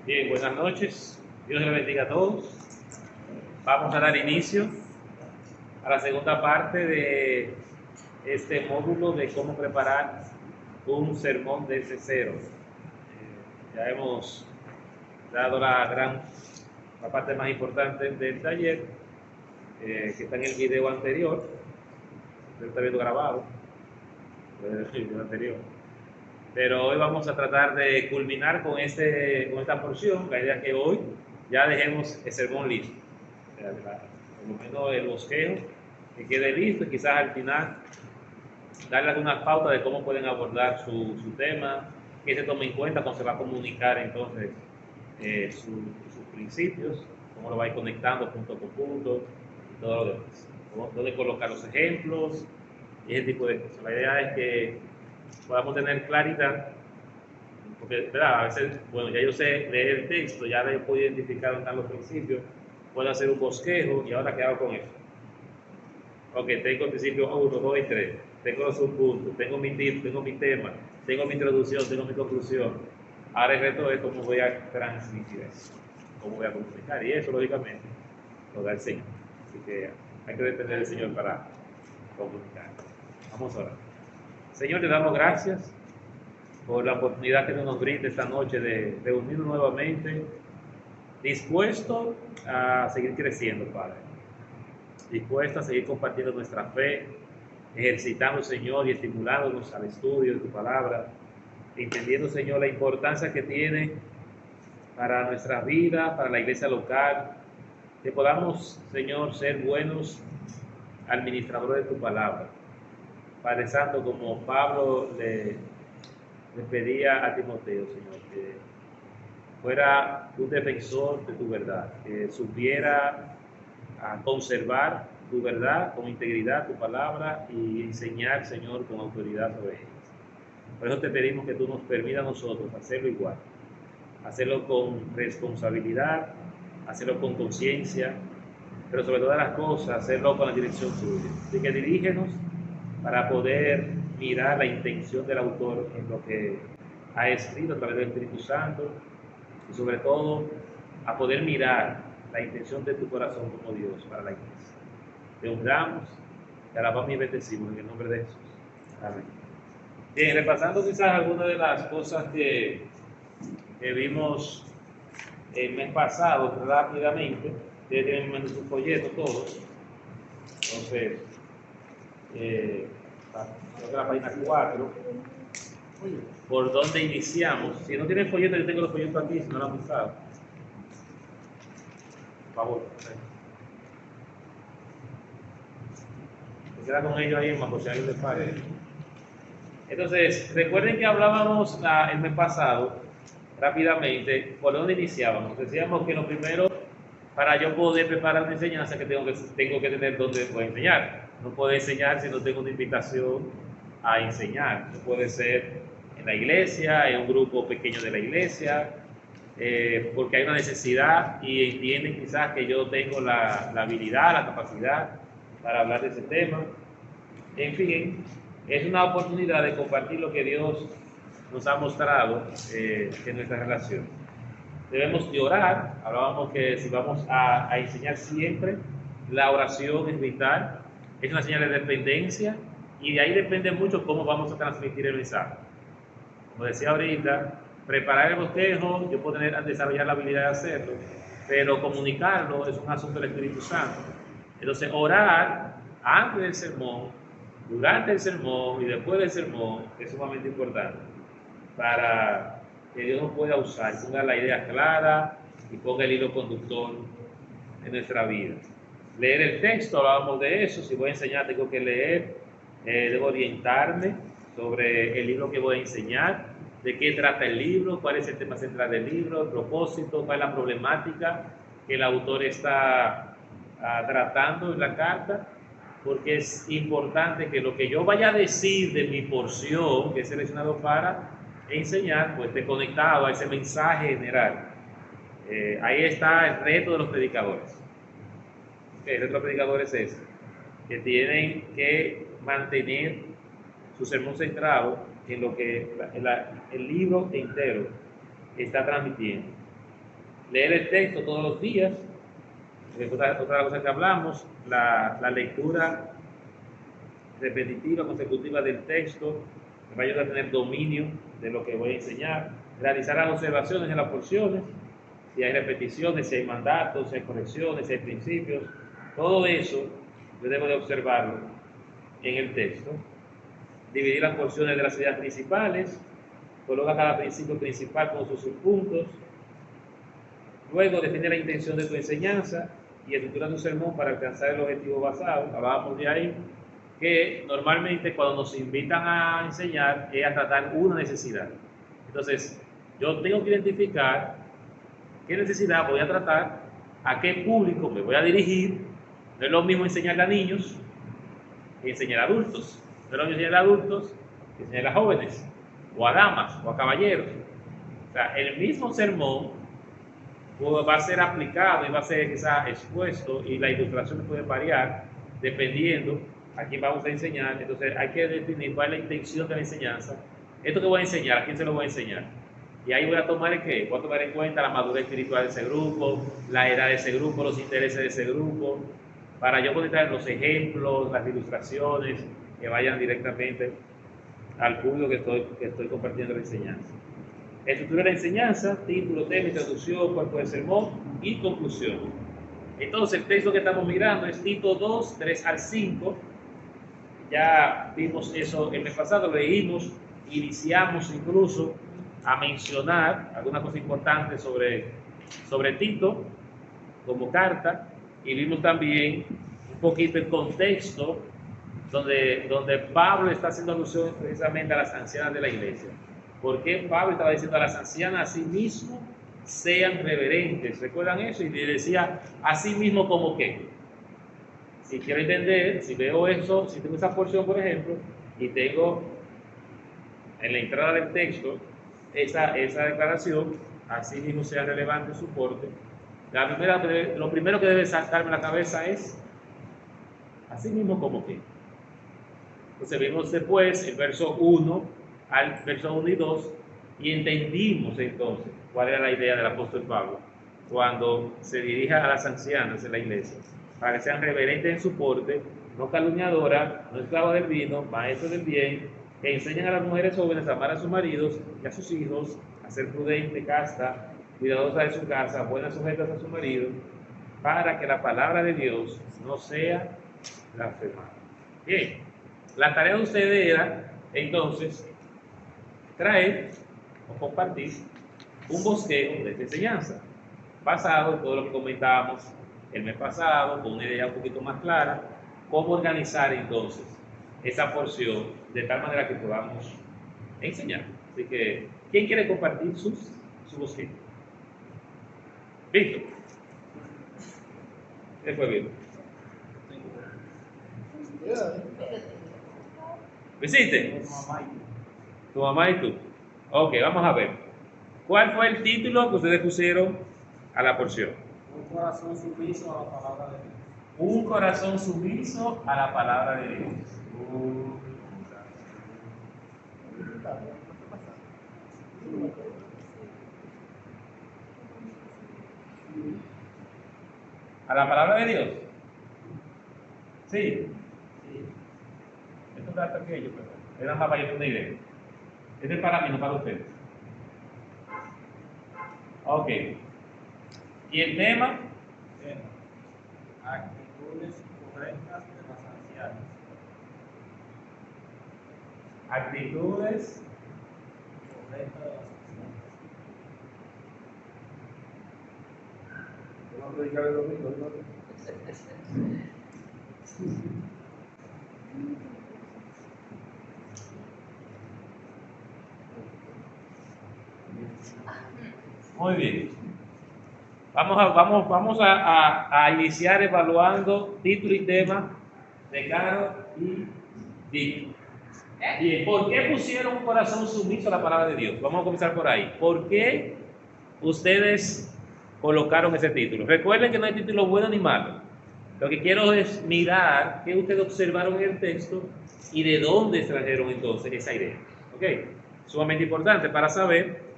Bien, buenas noches. Dios les bendiga a todos. Vamos a dar inicio a la segunda parte de este módulo de cómo preparar un sermón desde cero. Ya hemos dado la parte más importante del taller, que está en el video anterior. Usted está viendo grabado, el video anterior. Pero hoy vamos a tratar de culminar con esta porción. La idea es que hoy ya dejemos el sermón listo. O sea, por lo menos el bosquejo que quede listo y quizás al final darle algunas pautas de cómo pueden abordar su tema, qué se tome en cuenta cuando se va a comunicar entonces sus principios, cómo lo va a ir conectando punto por punto y todo lo demás. Dónde colocar los ejemplos y ese tipo de cosas. La idea es que podamos tener claridad, porque ¿verdad? A veces, bueno, ya yo sé leer el texto, ya le puedo identificar dónde están los principios, puedo hacer un bosquejo y ahora qué hago con eso. Ok, tengo principios 1, 2 y 3, tengo los subpuntos, tengo mi tip, tengo mi tema, tengo mi introducción, tengo mi conclusión. Ahora el reto es cómo voy a transmitir eso, cómo voy a comunicar, y eso lógicamente lo da el Señor. Así que hay que depender del Señor para comunicar. Vamos a orar. Señor, te damos gracias por la oportunidad que nos brinda esta noche de reunirnos nuevamente, dispuesto a seguir creciendo, Padre, dispuesto a seguir compartiendo nuestra fe, ejercitando, Señor, y estimulándonos al estudio de tu palabra, entendiendo, Señor, la importancia que tiene para nuestra vida, para la iglesia local, que podamos, Señor, ser buenos administradores de tu palabra. Padre Santo, como Pablo le pedía a Timoteo, Señor, que fuera un defensor de tu verdad, que supiera conservar tu verdad con integridad, tu palabra, y enseñar, Señor, con autoridad sobre ellas. Por eso te pedimos que tú nos permitas a nosotros hacerlo igual, hacerlo con responsabilidad, hacerlo con conciencia, pero sobre todas las cosas, hacerlo con la dirección tuya. Así que dirígenos para poder mirar la intención del autor en lo que ha escrito a través del Espíritu Santo, y sobre todo a poder mirar la intención de tu corazón como Dios para la iglesia. Te honramos, te alabamos y bendecimos en el nombre de Jesús. Amén. Bien, repasando quizás algunas de las cosas que vimos el mes pasado rápidamente. Ustedes tienen en su folleto todos. Entonces, creo que la página 4, por donde iniciamos. Si no tienen folleto, yo tengo los folletos aquí, si no lo han buscado. Por favor. Se queda con ellos ahí, José Ángel de Fares. Entonces, recuerden que hablábamos el mes pasado, rápidamente, por dónde iniciábamos. Decíamos que lo primero, para yo poder preparar una enseñanza, que tengo que tener dónde voy a enseñar. No puedo enseñar si no tengo una invitación a enseñar. No puede ser en la iglesia, en un grupo pequeño de la iglesia, porque hay una necesidad y entienden quizás que yo tengo la habilidad, la capacidad para hablar de ese tema. En fin, es una oportunidad de compartir lo que Dios nos ha mostrado en nuestra relación. Debemos de orar. Hablábamos que si vamos a enseñar siempre, la oración es vital, es una señal de dependencia, y de ahí depende mucho cómo vamos a transmitir el mensaje. Como decía ahorita, preparar el bosquejo, yo puedo desarrollar la habilidad de hacerlo, pero comunicarlo es un asunto del Espíritu Santo. Entonces, orar antes del sermón, durante el sermón y después del sermón es sumamente importante para que Dios nos pueda usar, ponga la idea clara y ponga el hilo conductor en nuestra vida. Leer el texto, hablábamos de eso. Si voy a enseñar, tengo que leer, debo orientarme sobre el libro que voy a enseñar, de qué trata el libro, cuál es el tema central del libro, el propósito, cuál es la problemática que el autor está tratando en la carta, porque es importante que lo que yo vaya a decir de mi porción que he seleccionado para enseñar, pues esté conectado a ese mensaje general. Ahí está el reto de los predicadores. El reto de los predicadores es que tienen que mantener su sermón centrado en lo que el libro entero está transmitiendo. leer el texto todos los días, otra cosa que hablamos, la lectura repetitiva, consecutiva del texto, me va a ayudar a tener dominio de lo que voy a enseñar, realizar las observaciones en las porciones, si hay repeticiones, si hay mandatos, si hay correcciones, si hay principios, todo eso yo debo de observarlo en el texto, dividir las porciones de las ideas principales, coloca cada principio principal con sus subpuntos, luego define la intención de tu enseñanza y estructura tu sermón para alcanzar el objetivo basado. Hablábamos de ahí que normalmente cuando nos invitan a enseñar es a tratar una necesidad. Entonces, yo tengo que identificar qué necesidad voy a tratar, a qué público me voy a dirigir. No es lo mismo enseñar a niños que enseñar a adultos. No es lo mismo enseñar a adultos que enseñar a jóvenes, o a damas, o a caballeros. O sea, el mismo sermón va a ser aplicado y va a ser quizá expuesto y la ilustración puede variar dependiendo a quién vamos a enseñar. Entonces hay que definir cuál es la intención de la enseñanza. Esto que voy a enseñar, ¿a quién se lo voy a enseñar? Y ahí voy a tomar el qué, voy a tomar en cuenta la madurez espiritual de ese grupo, la edad de ese grupo, los intereses de ese grupo, para yo poder traer los ejemplos, las ilustraciones que vayan directamente al público que estoy compartiendo la enseñanza. Estructura de la enseñanza, título, tema, introducción, cuerpo del sermón y conclusión. Entonces el texto que estamos mirando es Tito 2, 3 al 5. Ya vimos eso el mes pasado, leímos, iniciamos incluso a mencionar alguna cosa importante sobre Tito como carta, y vimos también un poquito el contexto donde Pablo está haciendo alusión precisamente a las ancianas de la iglesia. ¿Por qué Pablo estaba diciendo a las ancianas a sí mismo sean reverentes? ¿Recuerdan eso? Y le decía a sí mismo como que, si quiero entender, si veo eso, si tengo esa porción por ejemplo, y tengo en la entrada del texto esa declaración, así mismo sea relevante su porte, lo primero que debe saltarme a la cabeza es así mismo como que. Entonces vimos después el verso 1 al verso 1 y 2 y entendimos entonces cuál era la idea del apóstol Pablo cuando se dirige a las ancianas de la iglesia, para que sean reverentes en su porte, no calumniadoras, no esclavas del vino, maestros del bien, que enseñan a las mujeres jóvenes a amar a sus maridos y a sus hijos, a ser prudente, casta, cuidadosa de su casa, buenas sujetas a su marido, para que la palabra de Dios no sea blasfemada. Bien, la tarea de ustedes era entonces traer o compartir un bosquejo de esta enseñanza, basado en todo lo que comentábamos el mes pasado, con una idea un poquito más clara, cómo organizar entonces esa porción de tal manera que podamos enseñar. Así que, ¿quién quiere compartir su bosquejo? Víctor. ¿Qué fue, Víctor? ¿Visite? Tu mamá y tú. Ok, vamos a ver. ¿Cuál fue el título que ustedes pusieron a la porción? Un corazón sumiso a la palabra de Dios. Un corazón sumiso a la palabra de Dios. ¿A la palabra de Dios? Sí. Esto está pequeño, pero era más para yo tener una idea. Este es para mí, no para ustedes. Ok. ¿Y el tema? Actitudes correctas de las ancianas. Actitudes Correctas de las ancianas. Vamos a predicar el domingo, ¿no? Muy bien. Vamos a iniciar evaluando título y tema de Caro y Vicky. Bien, ¿por qué pusieron un corazón sumiso a la palabra de Dios? Vamos a comenzar por ahí. ¿Por qué ustedes colocaron ese título? Recuerden que no hay título bueno ni malo. Lo que quiero es mirar qué ustedes observaron en el texto y de dónde trajeron entonces esa idea. ¿Ok? Sumamente importante para saber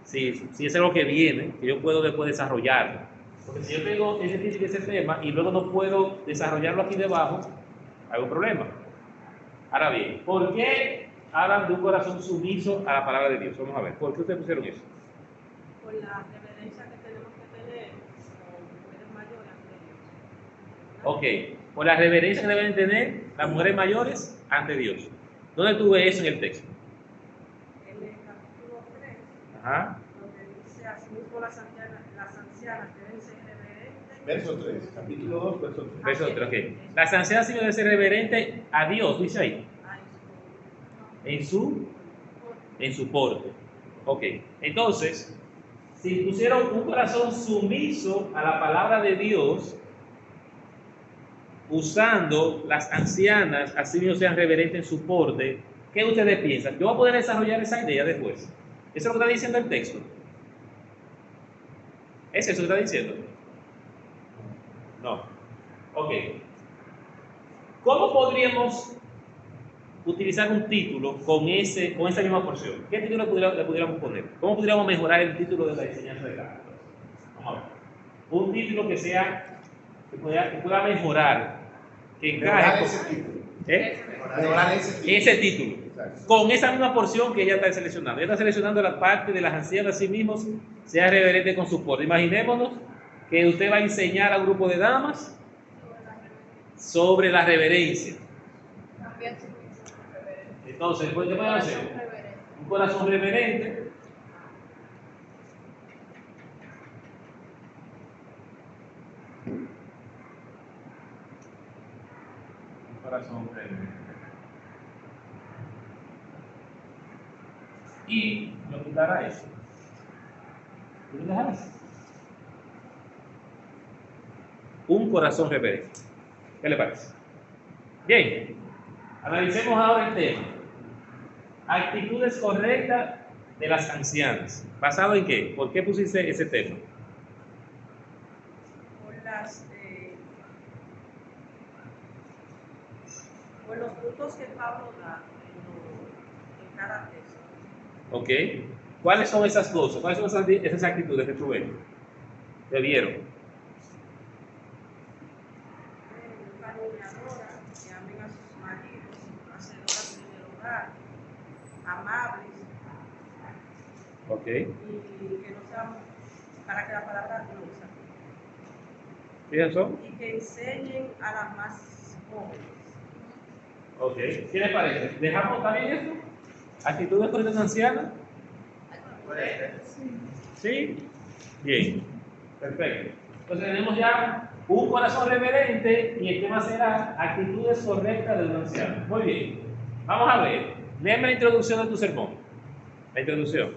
si es algo que viene, que yo puedo después desarrollarlo. Porque si yo tengo ese título y ese tema y luego no puedo desarrollarlo aquí debajo, hay un problema. Ahora bien, ¿por qué hablan de un corazón sumiso a la palabra de Dios? Vamos a ver, ¿por qué ustedes pusieron eso? Por la reverencia que tenemos que tener como mujeres mayores ante Dios. Ok, por la reverencia que deben tener las mujeres mayores ante Dios. ¿Dónde tú ves eso en el texto? En el capítulo 3, Ajá. donde dice asimismo las ancianas deben ser reverentes. Verso 3, capítulo 2, verso 3. Verso 3, ok. Las ancianas sí deben ser reverentes a Dios, dice ahí. En su porte. Ok, entonces, si pusieron un corazón sumiso a la palabra de Dios, usando las ancianas, así mismo sean reverentes en su porte, ¿qué ustedes piensan? Yo voy a poder desarrollar esa idea después. ¿Eso es lo que está diciendo el texto? ¿Es eso que está diciendo? No. Ok. ¿Cómo podríamos utilizar un título con esa misma porción? ¿Qué título le pudiéramos poner? ¿Cómo podríamos mejorar el título de la enseñanza de Gálatas? Vamos a ver. Un título que pueda mejorar, que encaje Mejorar ese título. Exacto. Con esa misma porción que ella está seleccionando. Ella está seleccionando la parte de las ancianas a sí mismos, sea reverente con su porte. Imaginémonos que usted va a enseñar a un grupo de damas sobre la reverencia. Entonces, ¿qué podemos hacer? Un corazón reverente. Un corazón reverente. Y lo quitará eso. ¿Y lo dejará eso? Un corazón reverente. ¿Qué le parece? Bien, analicemos ahora el tema. Actitudes correctas de las ancianas. ¿Basado en qué? ¿Por qué pusiste ese tema? Por los frutos que Pablo da en cada texto. ¿Ok? ¿Cuáles son esas cosas? ¿Cuáles son esas actitudes que tú ves? ¿Te vieron? Calumniadoras, que amen a sus maridos, hacedoras en el hogar, amables, ¿Ok? y que no sean, para que la palabra no usa. ¿Quiénes son? Y que enseñen a las más jóvenes. ¿Ok? ¿Qué les parece? ¿Dejamos también esto? ¿Actitudes correctas ancianas? ¿Sí? Bien. Perfecto. Entonces tenemos ya un corazón reverente y el tema será actitudes correctas del anciano. Muy bien. Vamos a ver. Léeme la introducción de tu sermón. La introducción.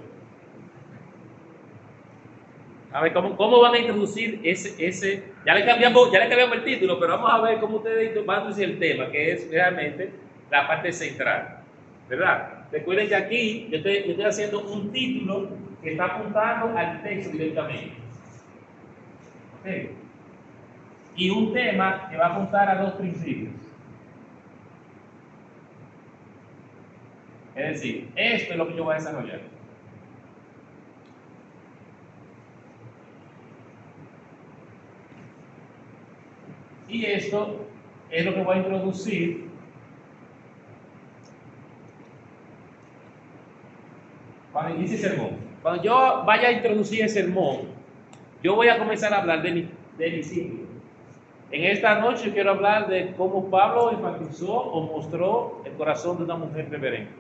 A ver, ¿cómo van a introducir ese? Ya le cambiamos el título, pero vamos a ver cómo ustedes van a introducir el tema, que es realmente la parte central. ¿Verdad? Recuerden que aquí yo estoy haciendo un título que está apuntando al texto directamente. ¿Ok? Y un tema que va a apuntar a dos principios. Es decir, esto es lo que yo voy a desarrollar. Y esto es lo que voy a introducir cuando inicie el sermón. Cuando yo vaya a introducir el sermón, yo voy a comenzar a hablar de mi ciclo. En esta noche quiero hablar de cómo Pablo enfatizó o mostró el corazón de una mujer reverente.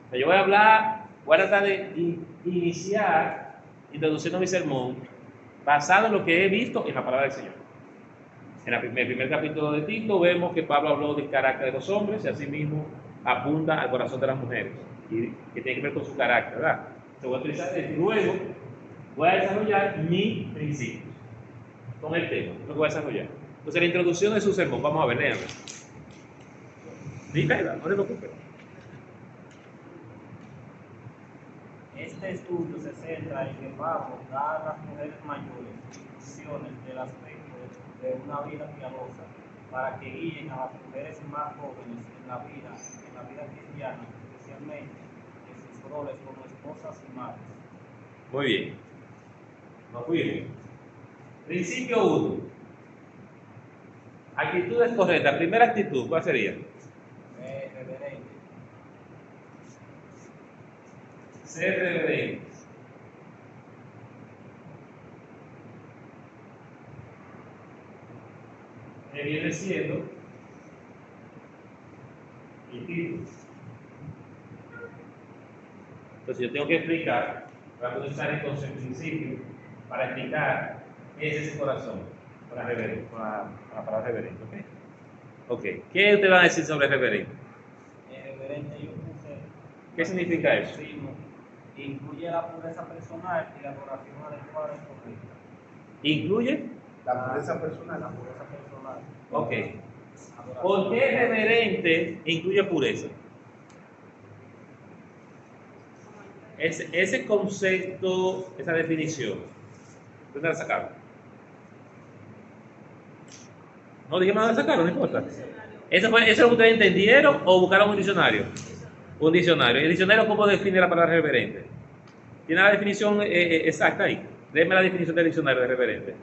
O sea, yo voy a tratar de iniciar introduciendo mi sermón basado en lo que he visto en la palabra del Señor. En el primer capítulo de Tito vemos que Pablo habló del carácter de los hombres y asimismo apunta al corazón de las mujeres, y que tiene que ver con su carácter, ¿verdad? Te voy a utilizar esto. Luego voy a desarrollar mi principio con el tema, lo que voy a desarrollar. Entonces, la introducción de su sermón, vamos a ver, léanlo. Dígala, no se preocupe. Este estudio se centra en que Pablo da a las mujeres mayores instrucciones del aspecto de una vida piadosa para que guíen a las mujeres más jóvenes en la vida cristiana, especialmente en sus roles como esposas y madres. Muy bien. Nos fuimos. Principio 1. Actitudes correctas. Primera actitud, ¿cuál sería? Reverente. Ser reverentes. Que viene siendo el título. Entonces yo tengo que explicar, voy a usar entonces el principio para explicar qué es ese corazón, con la palabra reverente. ¿Ok? ¿Qué usted va a decir sobre reverente? Reverente, yo puse. ¿Qué significa eso? Incluye la pureza personal y la adoración adecuada y correcta. ¿Incluye? La pureza personal. La pureza personal. Ok. Adoración ¿Por qué adecuada. reverente incluye pureza? Ese concepto, esa definición, ¿dónde la sacaron? No dijimos dónde la sacaron, no importa. ¿Eso es lo que ustedes entendieron o buscaron un diccionario? Un diccionario. ¿El diccionario cómo define la palabra reverente? ¿Tiene la definición exacta ahí? Déme la definición del diccionario de reverente.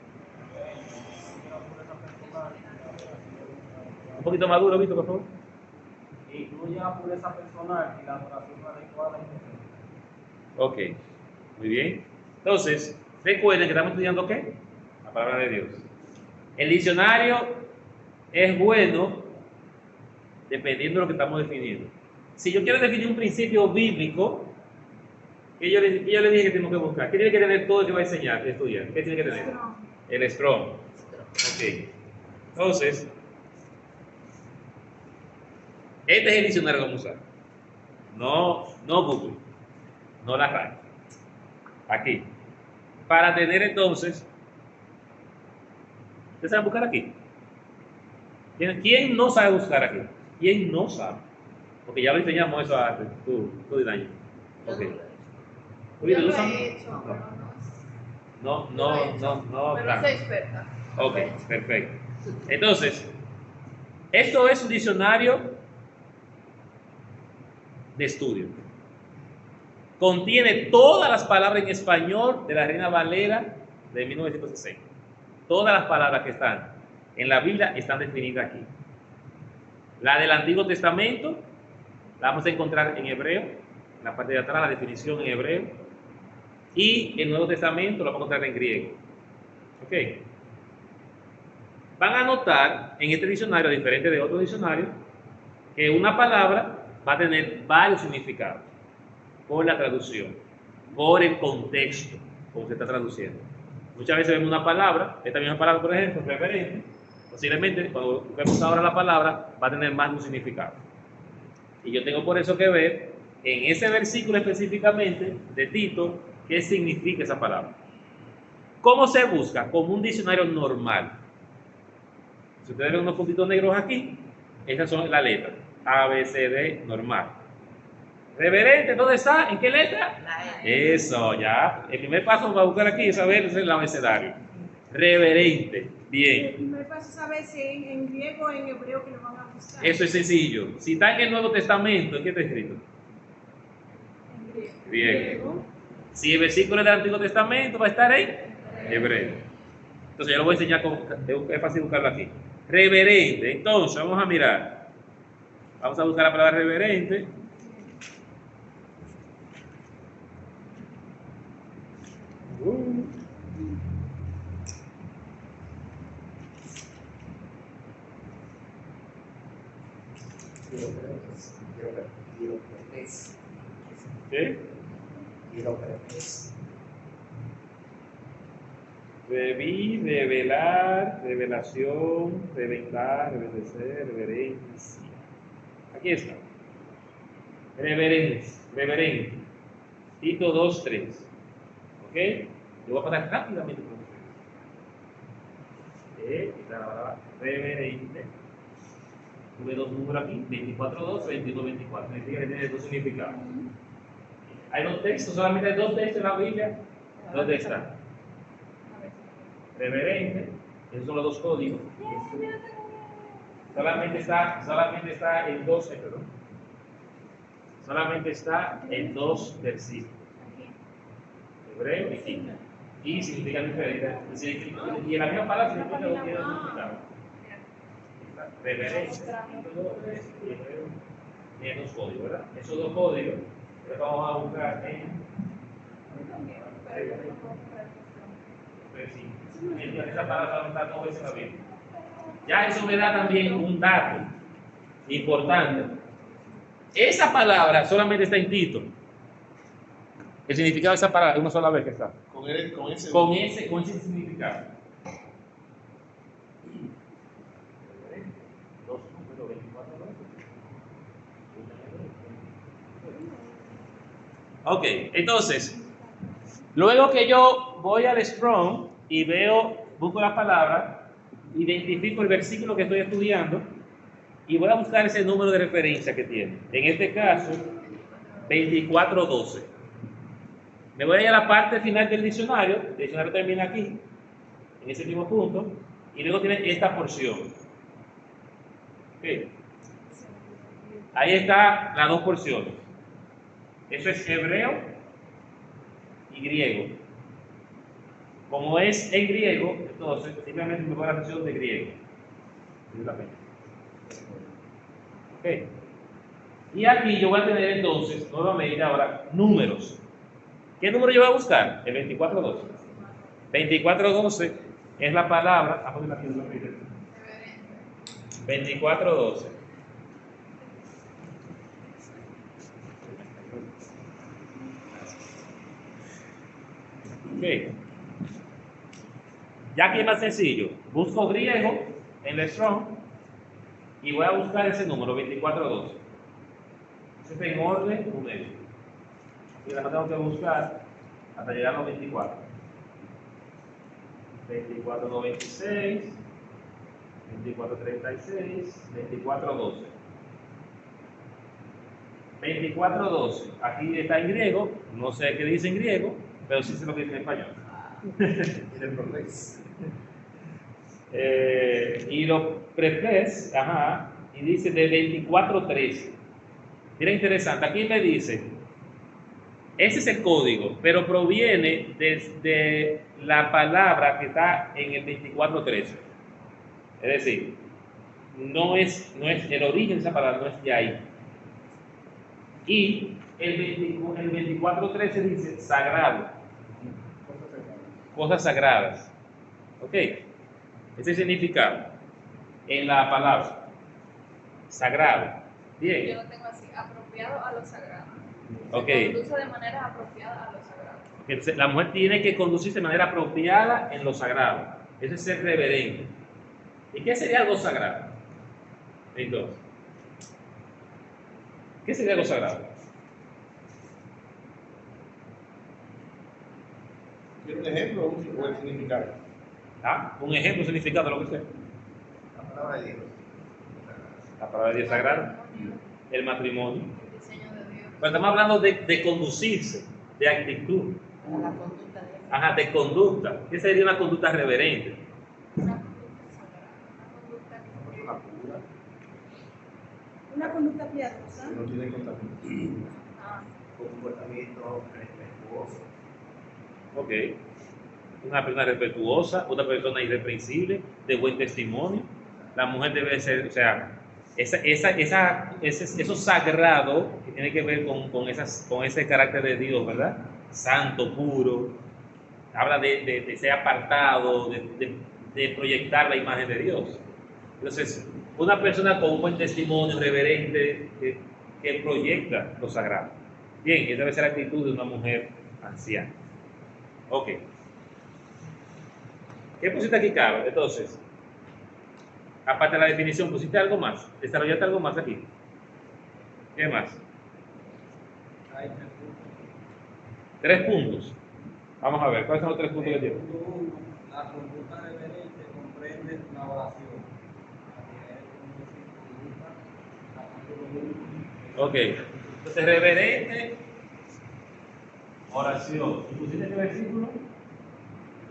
Un poquito más duro, Víctor, por favor. Incluye la pureza personal y la adoración adecuada y correcta. Ok, muy bien. Entonces, recuerden que estamos estudiando ¿qué? La palabra de Dios. El diccionario es bueno dependiendo de lo que estamos definiendo. Si yo quiero definir un principio bíblico, ¿qué yo le dije que tengo que buscar? ¿Qué tiene que tener todo el que va a enseñar, estudiar? ¿Qué tiene que tener? El Strong. Ok. Entonces, este es el diccionario que vamos a usar. No Google, no la RAI. Aquí. Para tener entonces, ¿ustedes saben buscar aquí? ¿Quién no sabe buscar aquí? ¿Quién no sabe? Porque ya lo enseñamos eso antes, tú daño. Ok. Yo lo ¿Usan? he hecho, pero No, pero claro. soy experta. Ok, perfecto. Entonces, esto es un diccionario de estudio. Contiene todas las palabras en español de la Reina Valera de 1960. Todas las palabras que están en la Biblia están definidas aquí. La del Antiguo Testamento la vamos a encontrar en hebreo, en la parte de atrás la definición en hebreo, y el Nuevo Testamento lo vamos a encontrar en griego. Ok. Van a notar en este diccionario, diferente de otros diccionarios, que una palabra va a tener varios significados por la traducción, por el contexto, como se está traduciendo. Muchas veces vemos una palabra, esta misma palabra, por ejemplo, reverente, posiblemente cuando vemos ahora la palabra va a tener más de un significado. Y yo tengo por eso que ver en ese versículo específicamente de Tito qué significa esa palabra. ¿Cómo se busca? Como un diccionario normal. Si ustedes ven unos puntitos negros aquí, esas son las letras. A, B, C, D, normal. Reverente, ¿dónde está? ¿En qué letra? Eso, ya. El primer paso para buscar aquí es saber el abecedario. Reverente, bien. El primer paso es saber si en griego o en hebreo que lo van a buscar. Eso es sencillo. Si está en el Nuevo Testamento, ¿en qué está escrito? En griego. Bien. Si el versículo es del Antiguo Testamento, va a estar en hebreo. Entonces yo lo voy a enseñar, es fácil buscarlo aquí. Reverente, entonces vamos a mirar. Vamos a buscar la palabra reverente. ¿Qué? Revelar, revelación, reventar, reverecer, reverencia. Aquí está. Reverente. Tito 2:3. ¿Ok? Lo voy a pasar rápidamente por ustedes. Está la palabra reverente. Tuve dos números aquí, 24:2, 21:24. Significa que tiene dos significados. Hay dos textos, solamente hay dos textos en la Biblia. ¿Dónde está? Reverente, esos son los dos códigos. Solamente está en dos, perdón. Solamente está en dos versículos. hebreo y química. Y significan diferente. Y en la misma palabra significa lo que quiero significar. Reverencia, título, y hebreo, tiene dos códigos, ¿verdad? Esos dos códigos los vamos a buscar en. Esa palabra está todo eso bien. Ya eso me da también un dato importante. Esa palabra solamente está en Tito. El significado de esa palabra es una sola vez que está. Con ese Con ese significado. Dos números 24. Ok, entonces, luego que yo voy al Strong y busco la palabra, identifico el versículo que estoy estudiando y voy a buscar ese número de referencia que tiene. En este caso, 24:12. Me voy a ir a la parte final del diccionario. El diccionario termina aquí, en ese mismo punto, y luego tiene esta porción. Okay. Ahí están las dos porciones. Eso es hebreo y griego. Como es en griego, entonces simplemente me voy a la versión de griego. Okay. Y aquí yo voy a tener entonces, nuevamente ahora, números. ¿Qué número yo voy a buscar? El 24:12. 24:12 es la palabra. 24:12. Ok. Ya que es más sencillo, busco griego en el Strong y voy a buscar ese número 24:12. Eso está en orden numérico. Y la tengo que buscar hasta llegar a los 24. 24:26, 24:36, 24:12. 24:12. Aquí está en griego, no sé qué dice en griego, pero sí sé lo que dice en español. el progreso. Y lo prefes, y dice de 24:13. Mira, interesante, aquí me dice, ese es el código, pero proviene desde la palabra que está en el 24:13. Es decir, no es el origen de esa palabra, no es de ahí. Y el 24:13 dice sagrado, cosas sagradas. ¿Ok? Ese es el significado en la palabra sagrado. Bien. Yo lo tengo así, apropiado a lo sagrado. Ok. Se conduce de manera apropiada a lo sagrado. La mujer tiene que conducirse de manera apropiada en lo sagrado. Ese es ser reverente. ¿Y qué sería algo sagrado? Entonces, ¿qué sería algo sagrado? ¿Quiere un ejemplo o el significado? Un ejemplo, significado, lo que sea. La palabra de Dios. La palabra de Dios sagrada. El matrimonio. El diseño de Dios. Pero estamos hablando de conducirse, de actitud. La conducta de De conducta. ¿Qué sería una conducta reverente? Una conducta sagrada. Una conducta Una pura, una conducta piadosa. que no tiene contaminación. con Comportamiento respetuoso. Ok. Una persona respetuosa, una persona irreprensible, de buen testimonio. La mujer debe ser, o sea, eso sagrado que tiene que ver con ese carácter de Dios, ¿verdad? Santo, puro. Habla de ser apartado, de proyectar la imagen de Dios. Entonces, una persona con un buen testimonio, reverente, que proyecta lo sagrado. Bien, esa debe ser la actitud de una mujer anciana. Ok. ¿Qué pusiste aquí, Carlos? Entonces, aparte de la definición, ¿pusiste algo más? ¿Desarrollaste algo más aquí? ¿Qué más? Hay 3 puntos. Vamos a ver, ¿cuáles son los 3 puntos que tiene? La conducta reverente comprende la oración. Ok. Entonces, reverente, oración. ¿Y pusiste qué versículo?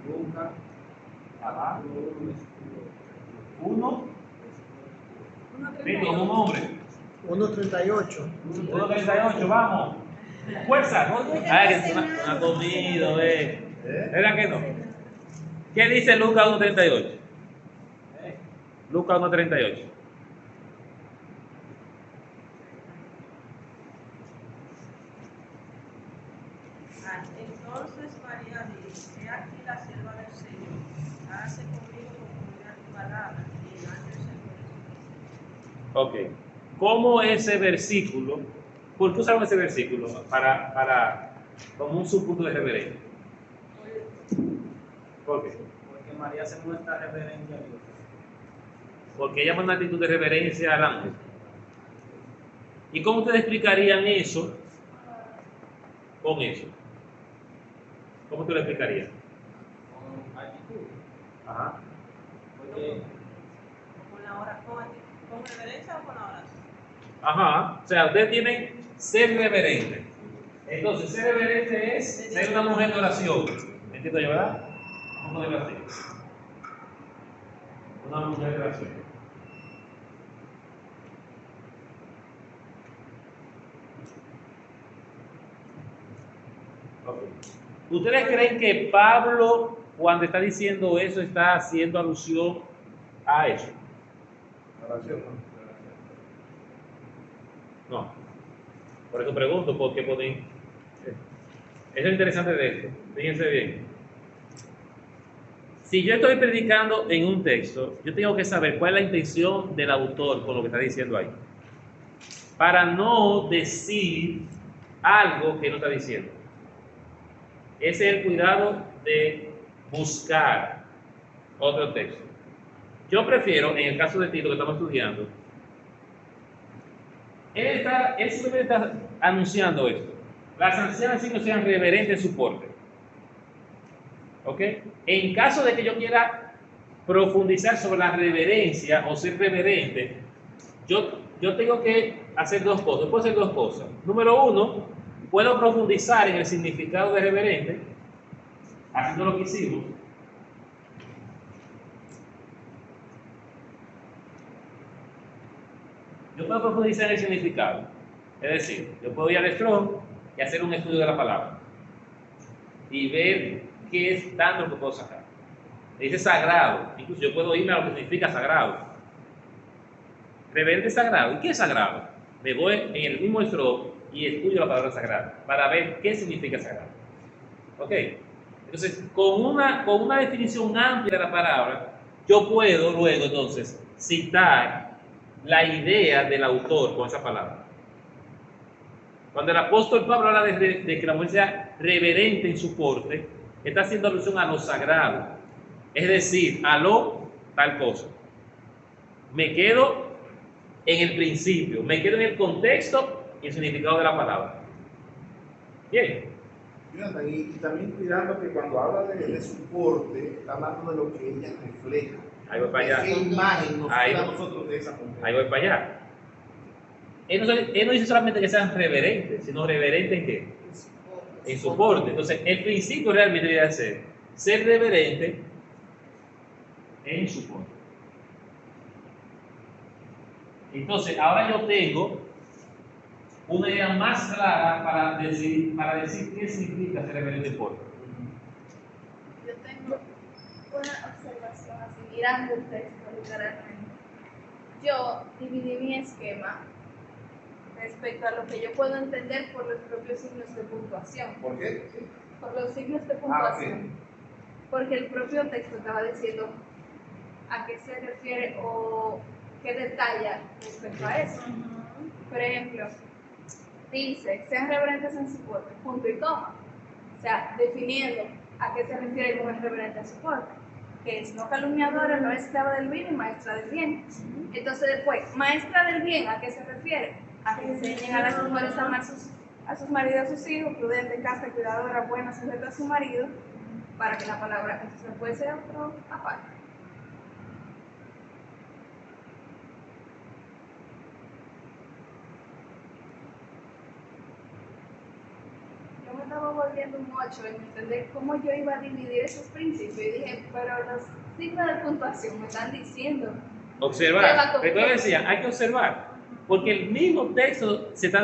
Nunca. Ajá. 1. Como un hombre. 1:38. 1:38, vamos. Fuerza, ¿no? Ah, que no ha comido, ¿Verdad que no? ¿Qué dice Lucas 1:38? Lucas 1:38. Entonces María dice, he aquí la sierva del Señor, hágase conmigo conforme a tu palabra, y el ángel se fue de su presencia. Ok. ¿Cómo ese versículo? ¿Por qué usamos ese versículo? Como un subpunto de reverencia. ¿Por qué? Porque María se muestra reverente a Dios. Porque ella manda una actitud de reverencia al ángel. ¿Y cómo ustedes explicarían eso con eso? ¿Cómo te lo explicarías? Con actitud. Ajá. Porque Con la oración, con reverencia o con la oración. Ajá. O sea, ustedes tienen ser reverente. Entonces, ser reverente es ser una mujer de oración. ¿Me entiendo yo, verdad? Vamos a ponerlo así. Una mujer de oración. Okay. ¿Ustedes creen que Pablo, cuando está diciendo eso, está haciendo alusión a eso? Oración, ¿no? No. Por eso pregunto, ¿por qué ponen? Eso es lo interesante de esto. Fíjense bien. Si yo estoy predicando en un texto, yo tengo que saber cuál es la intención del autor con lo que está diciendo ahí. Para no decir algo que no está diciendo. Ese es el cuidado de buscar otro texto. Yo prefiero, en el caso de Tito que estamos estudiando, él simplemente está anunciando esto. Las ancianas sí que sean reverentes en su porte. ¿Ok? En caso de que yo quiera profundizar sobre la reverencia o ser reverente, yo tengo que hacer dos cosas. Puedo hacer dos cosas. Número uno, puedo profundizar en el significado de reverente, haciendo lo que hicimos. Yo puedo profundizar en el significado. Es decir, yo puedo ir al Strong y hacer un estudio de la palabra y ver qué es tanto que puedo sacar. Dice sagrado, incluso yo puedo irme a lo que significa sagrado. Reverente sagrado. ¿Y qué es sagrado? Me voy en el mismo Strong y estudio la palabra sagrada para ver qué significa sagrado. ¿Ok? Entonces, con una definición amplia de la palabra, yo puedo luego entonces citar la idea del autor con esa palabra. Cuando el apóstol Pablo habla de que la mujer sea reverente en su porte, está haciendo alusión a lo sagrado, es decir, a lo tal cosa. Me quedo en el principio, me quedo en el contexto y el significado de la palabra. Bien. Y también cuidando que cuando habla de su porte, está hablando de lo que ella refleja. Ahí voy para allá. ¿Qué imagen nos Ahí da voy. nosotros de esa mujer? Ahí voy para allá. Él no dice solamente que sean reverentes, sino reverentes en qué? En su porte. Entonces, el principio realmente debería ser reverente en su porte. Entonces, ahora yo tengo una idea más clara para decir qué significa ser reverente en porte. Yo tengo una observación así, mirando el texto literalmente. Yo dividí mi esquema respecto a lo que yo puedo entender por los propios signos de puntuación. ¿Por qué? Por los signos de puntuación. Porque el propio texto estaba diciendo a qué se refiere o qué detalla respecto a eso. Por ejemplo, dice, sean reverentes en su porte, punto y coma. O sea, definiendo a qué se refiere como es reverente en su porte, que es no calumniadora, no esclava del bien y maestra del bien. Entonces después, maestra del bien, ¿a qué se refiere? A que enseñen a las mujeres a amar a sus maridos, a sus hijos, prudente, casta, cuidadora, buena, sujeta a su marido, para que la palabra, entonces no puede ser otro aparte. Yo me estaba volviendo un 8 en entender cómo yo iba a dividir esos principios y dije, pero los signos de puntuación me están diciendo. Observar. Recuerden, decía, hay que observar. Porque el mismo texto se está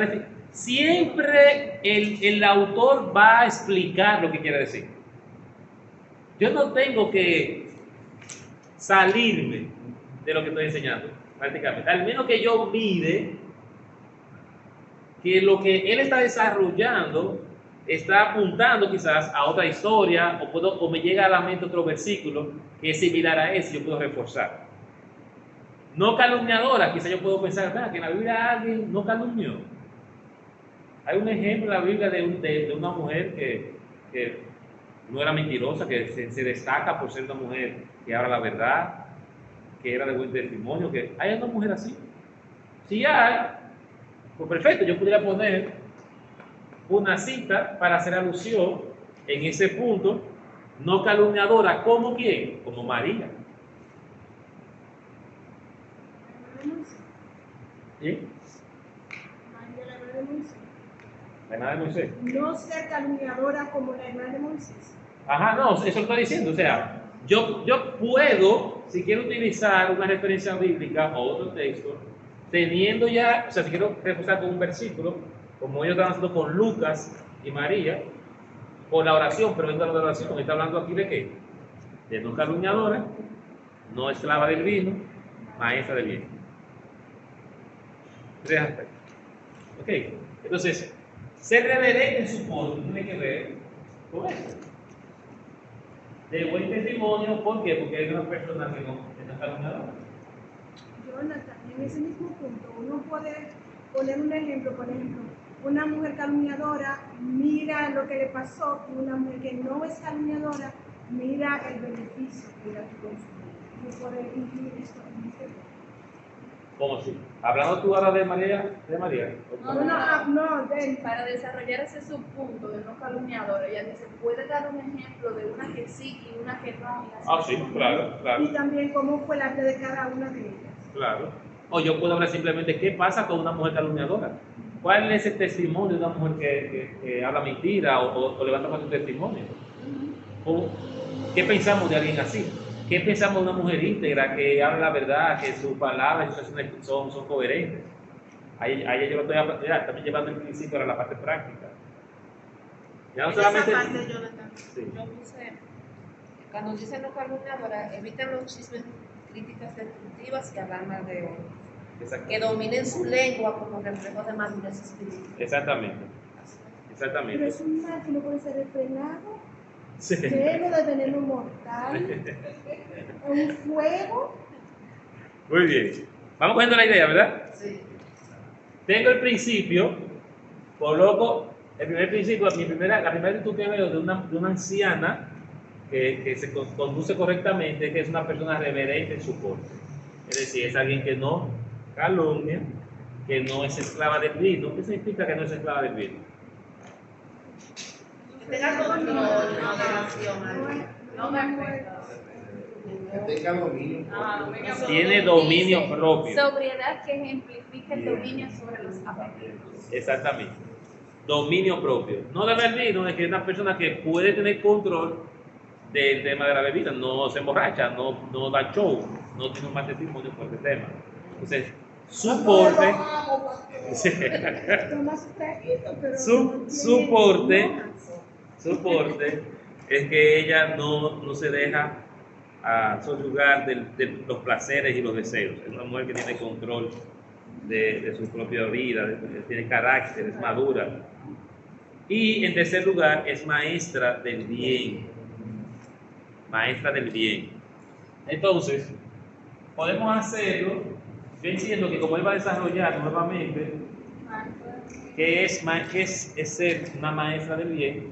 siempre el autor va a explicar lo que quiere decir. Yo no tengo que salirme de lo que estoy enseñando, prácticamente. Al menos que yo mire que lo que él está desarrollando está apuntando quizás a otra historia o me llega a la mente otro versículo que es similar a ese, yo puedo reforzar. No calumniadora, quizás yo puedo pensar que en la Biblia alguien no calumnió. Hay un ejemplo en la Biblia de una mujer que no era mentirosa, que se destaca por ser una mujer que habla la verdad, que era de buen testimonio. Que ¿hay una mujer así? Sí hay. Pues perfecto, yo podría poner una cita para hacer alusión en ese punto, no calumniadora, ¿como quién? Como María. ¿Sí? María, la hermana de Moisés. La hermana de Moisés. No ser calumniadora como la hermana de Moisés. Ajá, no, eso lo estoy diciendo. O sea, yo puedo, si quiero utilizar una referencia bíblica o otro texto, teniendo ya, o sea, si quiero reforzar con un versículo, como ellos están haciendo con Lucas y María, o la oración, pero venga la oración, está hablando aquí de qué? De no calumniadora, no esclava del vino, maestra del bien. Tres aspectos. Ok, entonces, ser reverente en su porte tiene que ver con eso. De buen testimonio, ¿por qué? Porque es una persona que no es calumniadora. Jonathan, en ese mismo punto, uno puede poner un ejemplo, por ejemplo, una mujer calumniadora mira lo que le pasó, y una mujer que no es calumniadora mira el beneficio que ella consume. Uno puede incluir esto en este punto. ¿Cómo así? Hablando tú ahora de María, Para desarrollar ese subpunto de no calumniadora, ella dice, puede dar un ejemplo de una que sí y una que no. Y así sí, claro. Y también cómo fue la fe de cada una de ellas. Claro. O yo puedo hablar simplemente qué pasa con una mujer calumniadora. ¿Cuál es el testimonio de una mujer que habla mentira o levanta falso testimonio? ¿O qué pensamos de alguien así? ¿Qué pensamos de una mujer íntegra que habla la verdad, que sus palabras y sus acciones son coherentes? Ahí yo lo estoy también llevando el principio a la parte práctica. Ya no solamente. Esa parte, Jonathan. Sí. Yo puse, cuando dice no calumniadora, evitan los chismes, críticas destructivas y hablar mal de otros. Que dominen su lengua como reflejo de madurez espiritual. Exactamente. Pero Exactamente. es un mal que no puede ser refrenado, Sí. lleno de veneno mortal, un fuego. Muy bien. Vamos cogiendo la idea, ¿verdad? Sí. Tengo el principio, coloco el primer principio, la primera actitud que veo de una anciana que se conduce correctamente, que es una persona reverente en su porte. Es decir, es alguien que no calumnia, que no es esclava del vino. ¿Qué significa que no es esclava del vino? Que tenga control, no moderación. No me acuerdo. Que tenga dominio. Tiene dominio propio. Sobriedad que ejemplifica el dominio sobre los afectos. Exactamente. Dominio propio. No de beber vino, es que es una persona que puede tener control del tema de la bebida, no se emborracha, no da show, no tiene un mal testimonio por este tema. Entonces, su porte, su porte es que ella no se deja subyugar de los placeres y los deseos. Es una mujer que tiene control de su propia vida, tiene carácter, es madura. Y en tercer lugar, es maestra del bien. Maestra del bien. Entonces, podemos hacerlo, yo entiendo que como él va a desarrollar nuevamente, que es ser una maestra del bien,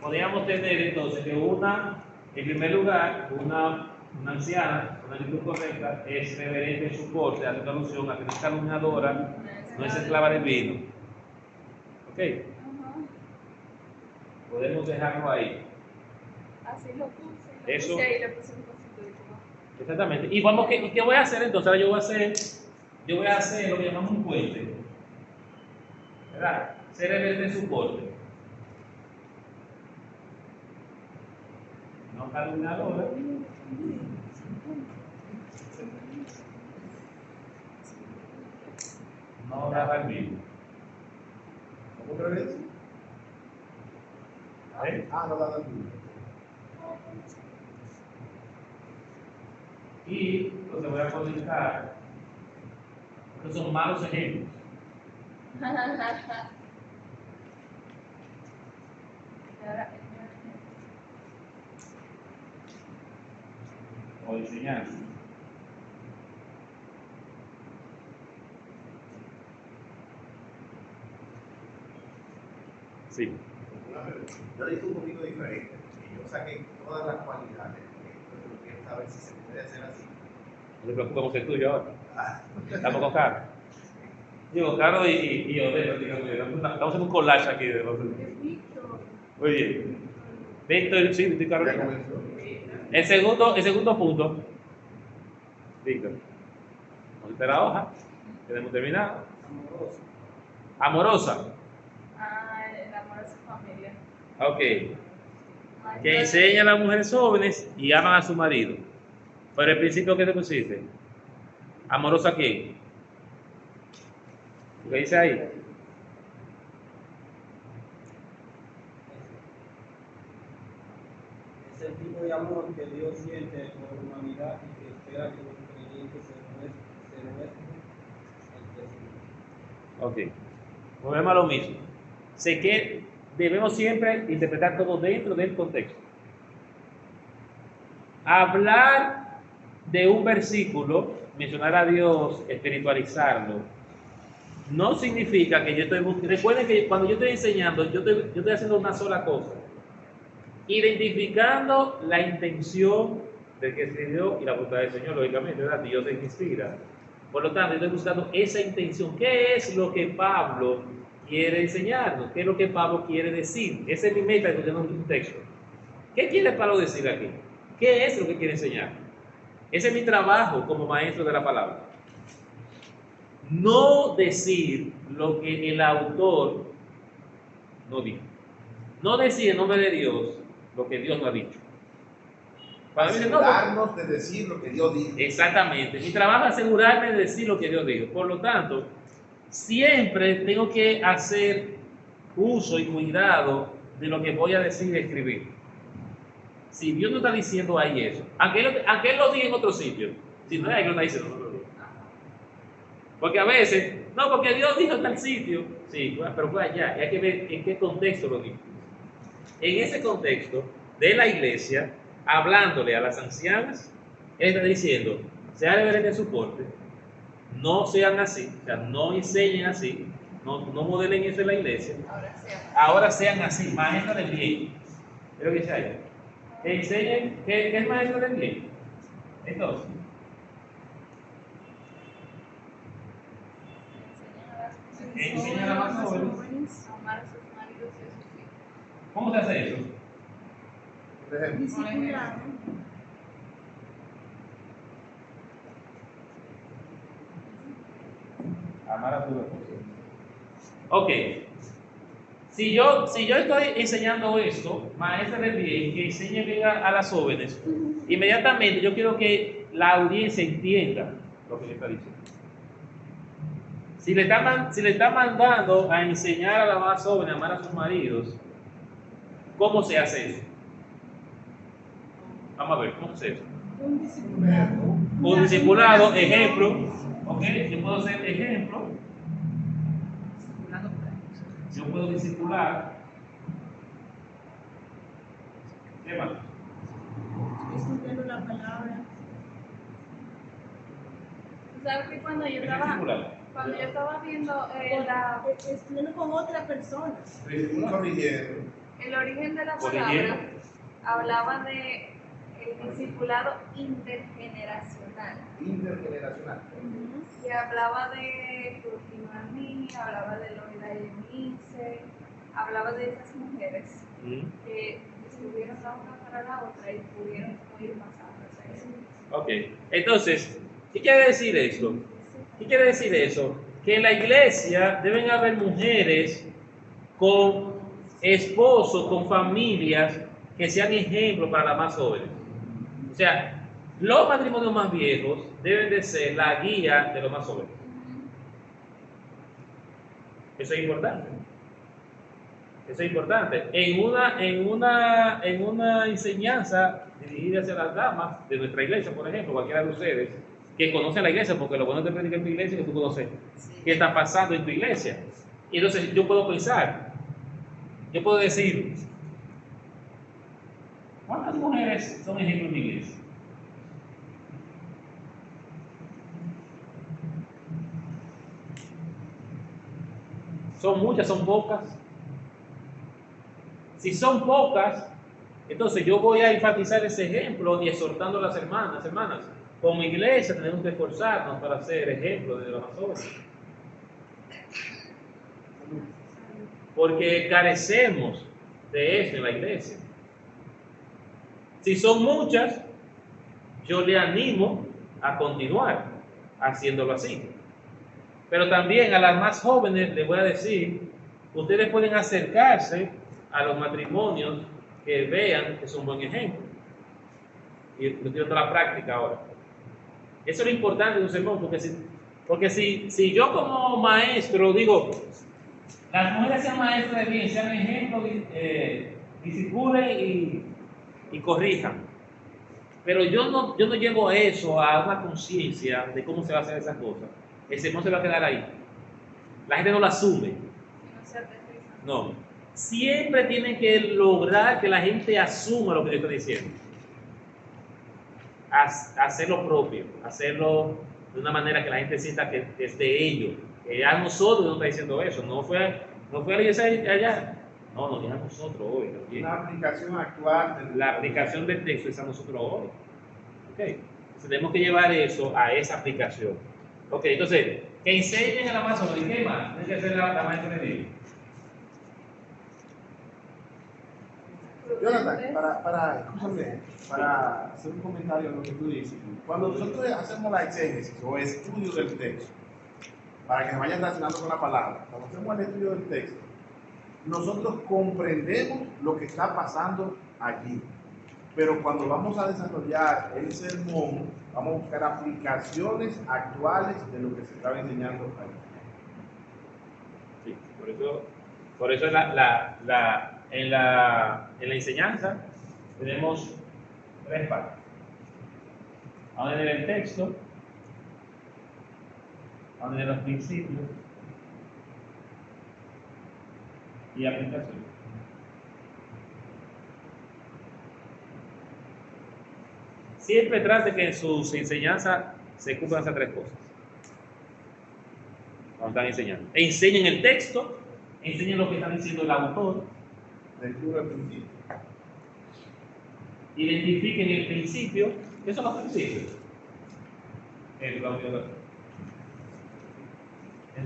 podríamos tener entonces que en primer lugar, una anciana, una actitud correcta, es reverente en su porte, haciendo alusión a que no es calumniadora, no es esclava del vino. ¿Ok? Podemos dejarlo ahí. Así lo puse. Eso. Puse ahí, le puse un cosito de tomate. Exactamente. ¿Y qué voy a hacer entonces? Ahora yo voy a hacer lo que llamamos un puente. ¿Verdad? Ser reverente en su porte. No calumniadora. No agarra el vino. referencia? ¿Eh? No la dan. Y los voy a comentar. Estos son malos ejemplos. O enseñanza. Sí. Yo le hice un poquito diferente. Yo saqué todas las cualidades. Yo quiero saber si se puede hacer así. No te preocupes, como soy tuyo ahora. Estamos con Carlos. Digo, Carlos y Odette, estamos en un collage aquí de los dos. Muy bien. Víctor, sí, Víctor Ya Carolina. comenzó. El segundo punto. Víctor. Ponte la hoja. Tenemos terminado. Amorosa. El amor a su familia. Ok. Que enseña a las mujeres jóvenes y aman a su marido. Pero el principio, ¿qué te pusiste? ¿Amorosa a quién? ¿Qué dice ahí? Es el tipo de amor que Dios siente por la humanidad y que espera que los creyentes se muestren entre sí. Ok. Volvemos a lo mismo. Sé que debemos siempre interpretar todo dentro del contexto. Hablar de un versículo, mencionar a Dios, espiritualizarlo, no significa que yo estoy buscando. Recuerden que cuando yo estoy enseñando, yo estoy haciendo una sola cosa: identificando la intención del que escribió y la voluntad del Señor, lógicamente, ¿verdad? Dios se inspira. Por lo tanto, yo estoy buscando esa intención. ¿Qué es lo que Pablo quiere enseñarnos? ¿Qué es lo que Pablo quiere decir? Esa es mi meta estudiando un texto. ¿Qué quiere Pablo decir aquí? ¿Qué es lo que quiere enseñar? Ese es mi trabajo como maestro de la palabra. No decir lo que el autor no dijo. No decir en nombre de Dios lo que Dios no ha dicho. Cuando dicen, no, Asegurarnos de decir lo que Dios dijo. exactamente. Mi trabajo es asegurarme de decir lo que Dios dijo. Por lo tanto, siempre tengo que hacer uso y cuidado de lo que voy a decir y escribir. Si Dios no está diciendo ahí eso, aunque él lo diga en otro sitio, si no es ahí que lo está diciendo, no lo diga. Porque a veces, no, porque Dios dijo en tal sitio, sí, pero fue allá, y hay que ver en qué contexto lo dijo. En ese contexto de la iglesia, hablándole a las ancianas, él está diciendo: sean reverentes en su porte, no sean así, o sea, no enseñen así, no modelen eso en la iglesia, ahora sean así, maestras del bien. Es lo que dice ahí. Que enseñen, ¿qué es maestro del bien? Entonces, enseñan a las más jóvenes. Amar a sus maridos y a sus hijos. ¿Cómo se hace eso? Por ejemplo, Discipulado. Amar a tu esposo. Ok. Si yo estoy enseñando esto, maestra del bien, que enseñe bien a las jóvenes, inmediatamente yo quiero que la audiencia entienda lo que le está diciendo. Si le está mandando a enseñar a las más jóvenes a amar a sus maridos, ¿cómo se hace eso? Vamos a ver, ¿cómo se hace eso? Un discipulado. Un discipulado, ejemplo. Ok, yo puedo ser ejemplo. Yo puedo discipular. ¿Qué más? Estudiando la palabra. Tú sabes que cuando yo ¿Qué es estaba viendo Estudiando con otras personas. corrigiendo. el origen de la Corrigiendo. palabra, hablaba de el discipulado intergeneracional. Intergeneracional. Y hablaba de Turquino Armini, hablaba de Loida Eunice, hablaba de esas mujeres que estuvieron la una para la otra y pudieron ir pasando a eso. Ok, entonces, ¿qué quiere decir esto? ¿Qué quiere decir eso? Que en la iglesia deben haber mujeres con esposos, con familias que sean ejemplos para las más jóvenes. O sea, los matrimonios más viejos deben de ser la guía de los más jóvenes. Eso es importante. Eso es importante. En una enseñanza dirigida hacia las damas de nuestra iglesia, por ejemplo, cualquiera de ustedes, que conocen la iglesia, porque lo bueno de predicar en tu iglesia es que tú conoces qué está pasando en tu iglesia. Y entonces yo puedo pensar, yo puedo decir, ¿cuántas mujeres son ejemplos en mi iglesia? ¿Son muchas? ¿Son pocas? Si son pocas, entonces yo voy a enfatizar ese ejemplo y exhortando a las hermanas, como iglesia tenemos que esforzarnos para ser ejemplos de los más jóvenes. Porque carecemos de eso en la iglesia. Si son muchas, yo le animo a continuar haciéndolo así. Pero también a las más jóvenes les voy a decir, ustedes pueden acercarse a los matrimonios que vean que es un buen ejemplo. Y lo estoy dando a la práctica ahora. Eso es lo importante de un sermón, porque si yo como maestro digo, las mujeres sean maestras de bien, sean ejemplos, discipulen y corrijan. Pero yo no llevo a eso, a una conciencia de cómo se va a hacer esas cosas. El sermón se va a quedar ahí. La gente no lo asume. No. Siempre tienen que lograr que la gente asuma lo que yo estoy diciendo. Hacerlo propio, hacerlo de una manera que la gente sienta que es de ellos. Que ya nosotros no está diciendo eso. No fue a la iglesia allá. No, ya nosotros hoy también. Una aplicación actual. La aplicación del texto es a nosotros hoy. Ok. Entonces tenemos que llevar eso a esa aplicación. Ok, entonces, que enseñen a la más joven. ¿Qué más? Tiene que ser la maestra de Dios. Jonathan, para hacer un comentario a lo que tú dices, cuando nosotros hacemos la exégesis o estudio del texto, para que se vayan relacionando con la palabra, cuando hacemos el estudio del texto, nosotros comprendemos lo que está pasando allí. Pero cuando vamos a desarrollar el sermón, vamos a buscar aplicaciones actuales de lo que se estaba enseñando ahí. Sí, por eso en la enseñanza tenemos tres partes. Vamos a leer el texto, vamos a leer los principios y aplicación. Siempre trate que en sus enseñanzas se cumplan esas tres cosas. Cuando están enseñando. Enseñen el texto, enseñen lo que está diciendo el autor. Lectura del principio. Identifiquen el principio. ¿Qué son los principios? Esos son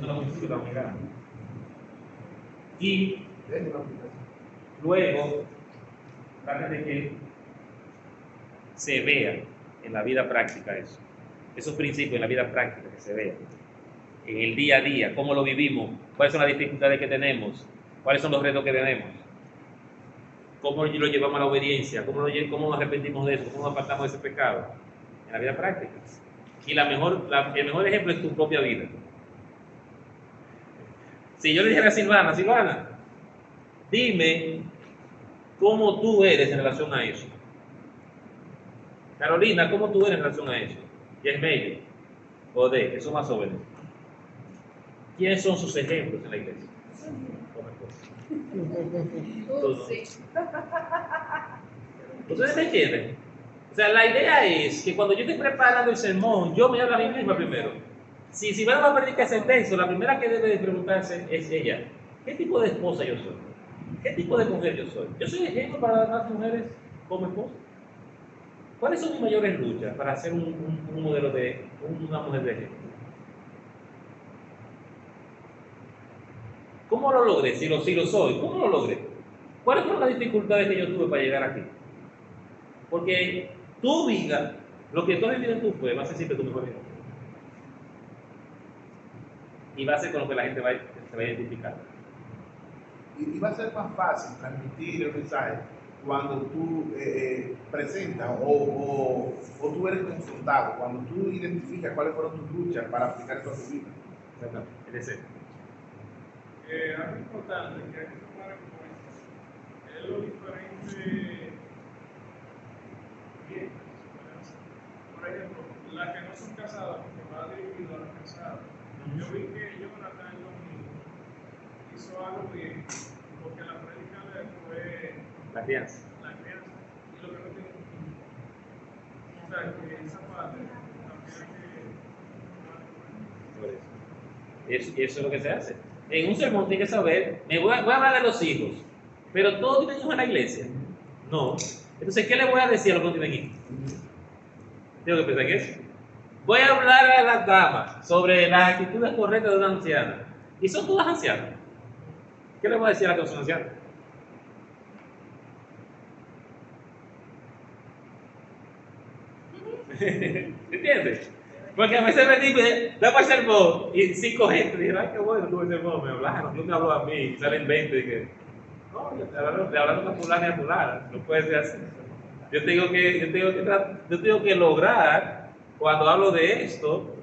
los principios de la unidad. Y luego, trate de que se vea en la vida práctica eso. Esos principios en la vida práctica que se vean. En el día a día, cómo lo vivimos, cuáles son las dificultades que tenemos, cuáles son los retos que tenemos, cómo lo llevamos a la obediencia, cómo nos arrepentimos de eso, cómo nos apartamos de ese pecado. En la vida práctica. Y el mejor ejemplo es tu propia vida. Si yo le dijera a Silvana, dime cómo tú eres en relación a eso. Carolina, ¿cómo tú eres en relación a eso? Yesmeyo, Ode, que son más jóvenes. ¿Quiénes son sus ejemplos en la iglesia? Sí. ¿Ustedes me entienden? O sea, la idea es que cuando yo estoy preparando el sermón, yo me hablo a mí misma primero. Si van a predicar ese texto, la primera que debe de preguntarse es ella. ¿Qué tipo de esposa yo soy? ¿Qué tipo de mujer yo soy? ¿Yo soy ejemplo para las demás mujeres como esposa? ¿Cuáles son mis mayores luchas para ser un modelo de una mujer de ejemplo? ¿Cómo lo logré? Si lo soy, ¿cómo lo logré? ¿Cuáles fueron las dificultades que yo tuve para llegar aquí? Porque tu vida, lo que tú has vivido en tu fe, va a ser siempre tu mejor ejemplo. Y va a ser con lo que la gente se va a identificar. Y va a ser más fácil transmitir el mensaje cuando tú presentas o tú eres confrontado, cuando tú identificas cuáles fueron tus luchas para aplicar eso a tu vida. Exactamente. Algo importante que hay que tomar en cuenta ver los diferentes dietas. Por ejemplo, las que no son casadas, porque va dirigido a las casadas. Yo vi que Jonathan el domingo hizo algo bien, porque la prédica de él fue La crianza. la crianza y lo que no tiene un fin. O sea, que esa parte también hay Por eso. Eso es lo que se hace. En un sermón tiene que saber, voy a hablar de los hijos, pero todos tienen hijos en la iglesia. No. Entonces, ¿qué le voy a decir a los que no tienen hijos? Tengo que pensar que es. Voy a hablar a las damas sobre las actitudes correctas de una anciana. Y son todas ancianas. ¿Qué le voy a decir a las que son ancianas? ¿Entiendes? Porque a veces me dicen, da para el sermón, y 5 gente dicen, ay, qué bueno, tuve el sermón, me hablaron, no me habló a mí, y salen 20, y que, no, te hablaron a fulana y a fulana, no puede ser así. Yo tengo que lograr, cuando hablo de esto,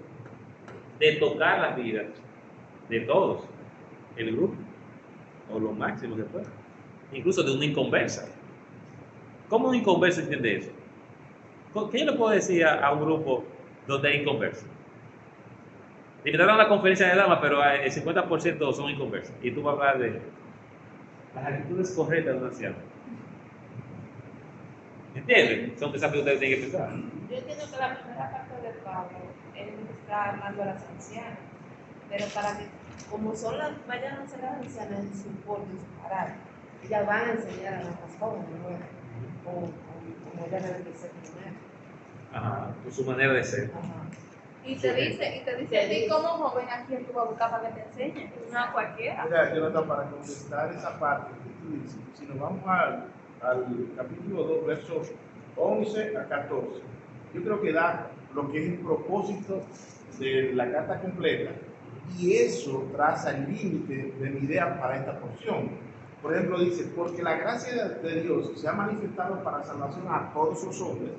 de tocar las vidas de todos, el grupo, o lo máximo que pueda, incluso de una inconversa. ¿Cómo un inconverso entiende eso? ¿Qué yo le puedo decir a un grupo donde hay inconversos? Te invitaron a la conferencia de damas, pero el 50% son inconversos. Y tú vas a hablar de las actitudes correctas de un anciano. ¿Entiendes? Son desafíos que ustedes tienen que pensar. Yo entiendo que la primera parte del Pablo, él está hablando a las ancianas, pero para que, como vayan a ser las ancianas en su forma, en su carácter, ellas van a enseñar a las más jóvenes, ¿no? Como ellas deben de ser primero. Ajá, por su manera de ser. Ajá. Y te dice a ti como joven a quién tú vas a buscar para que te enseñe, no a cualquiera. Mira, Jonathan, para contestar esa parte que tú dices, si nos vamos al capítulo 2, versos 11 a 14, yo creo que da lo que es el propósito de la carta completa, y eso traza el límite de mi idea para esta porción. Por ejemplo, dice, porque la gracia de Dios se ha manifestado para salvación a todos los hombres,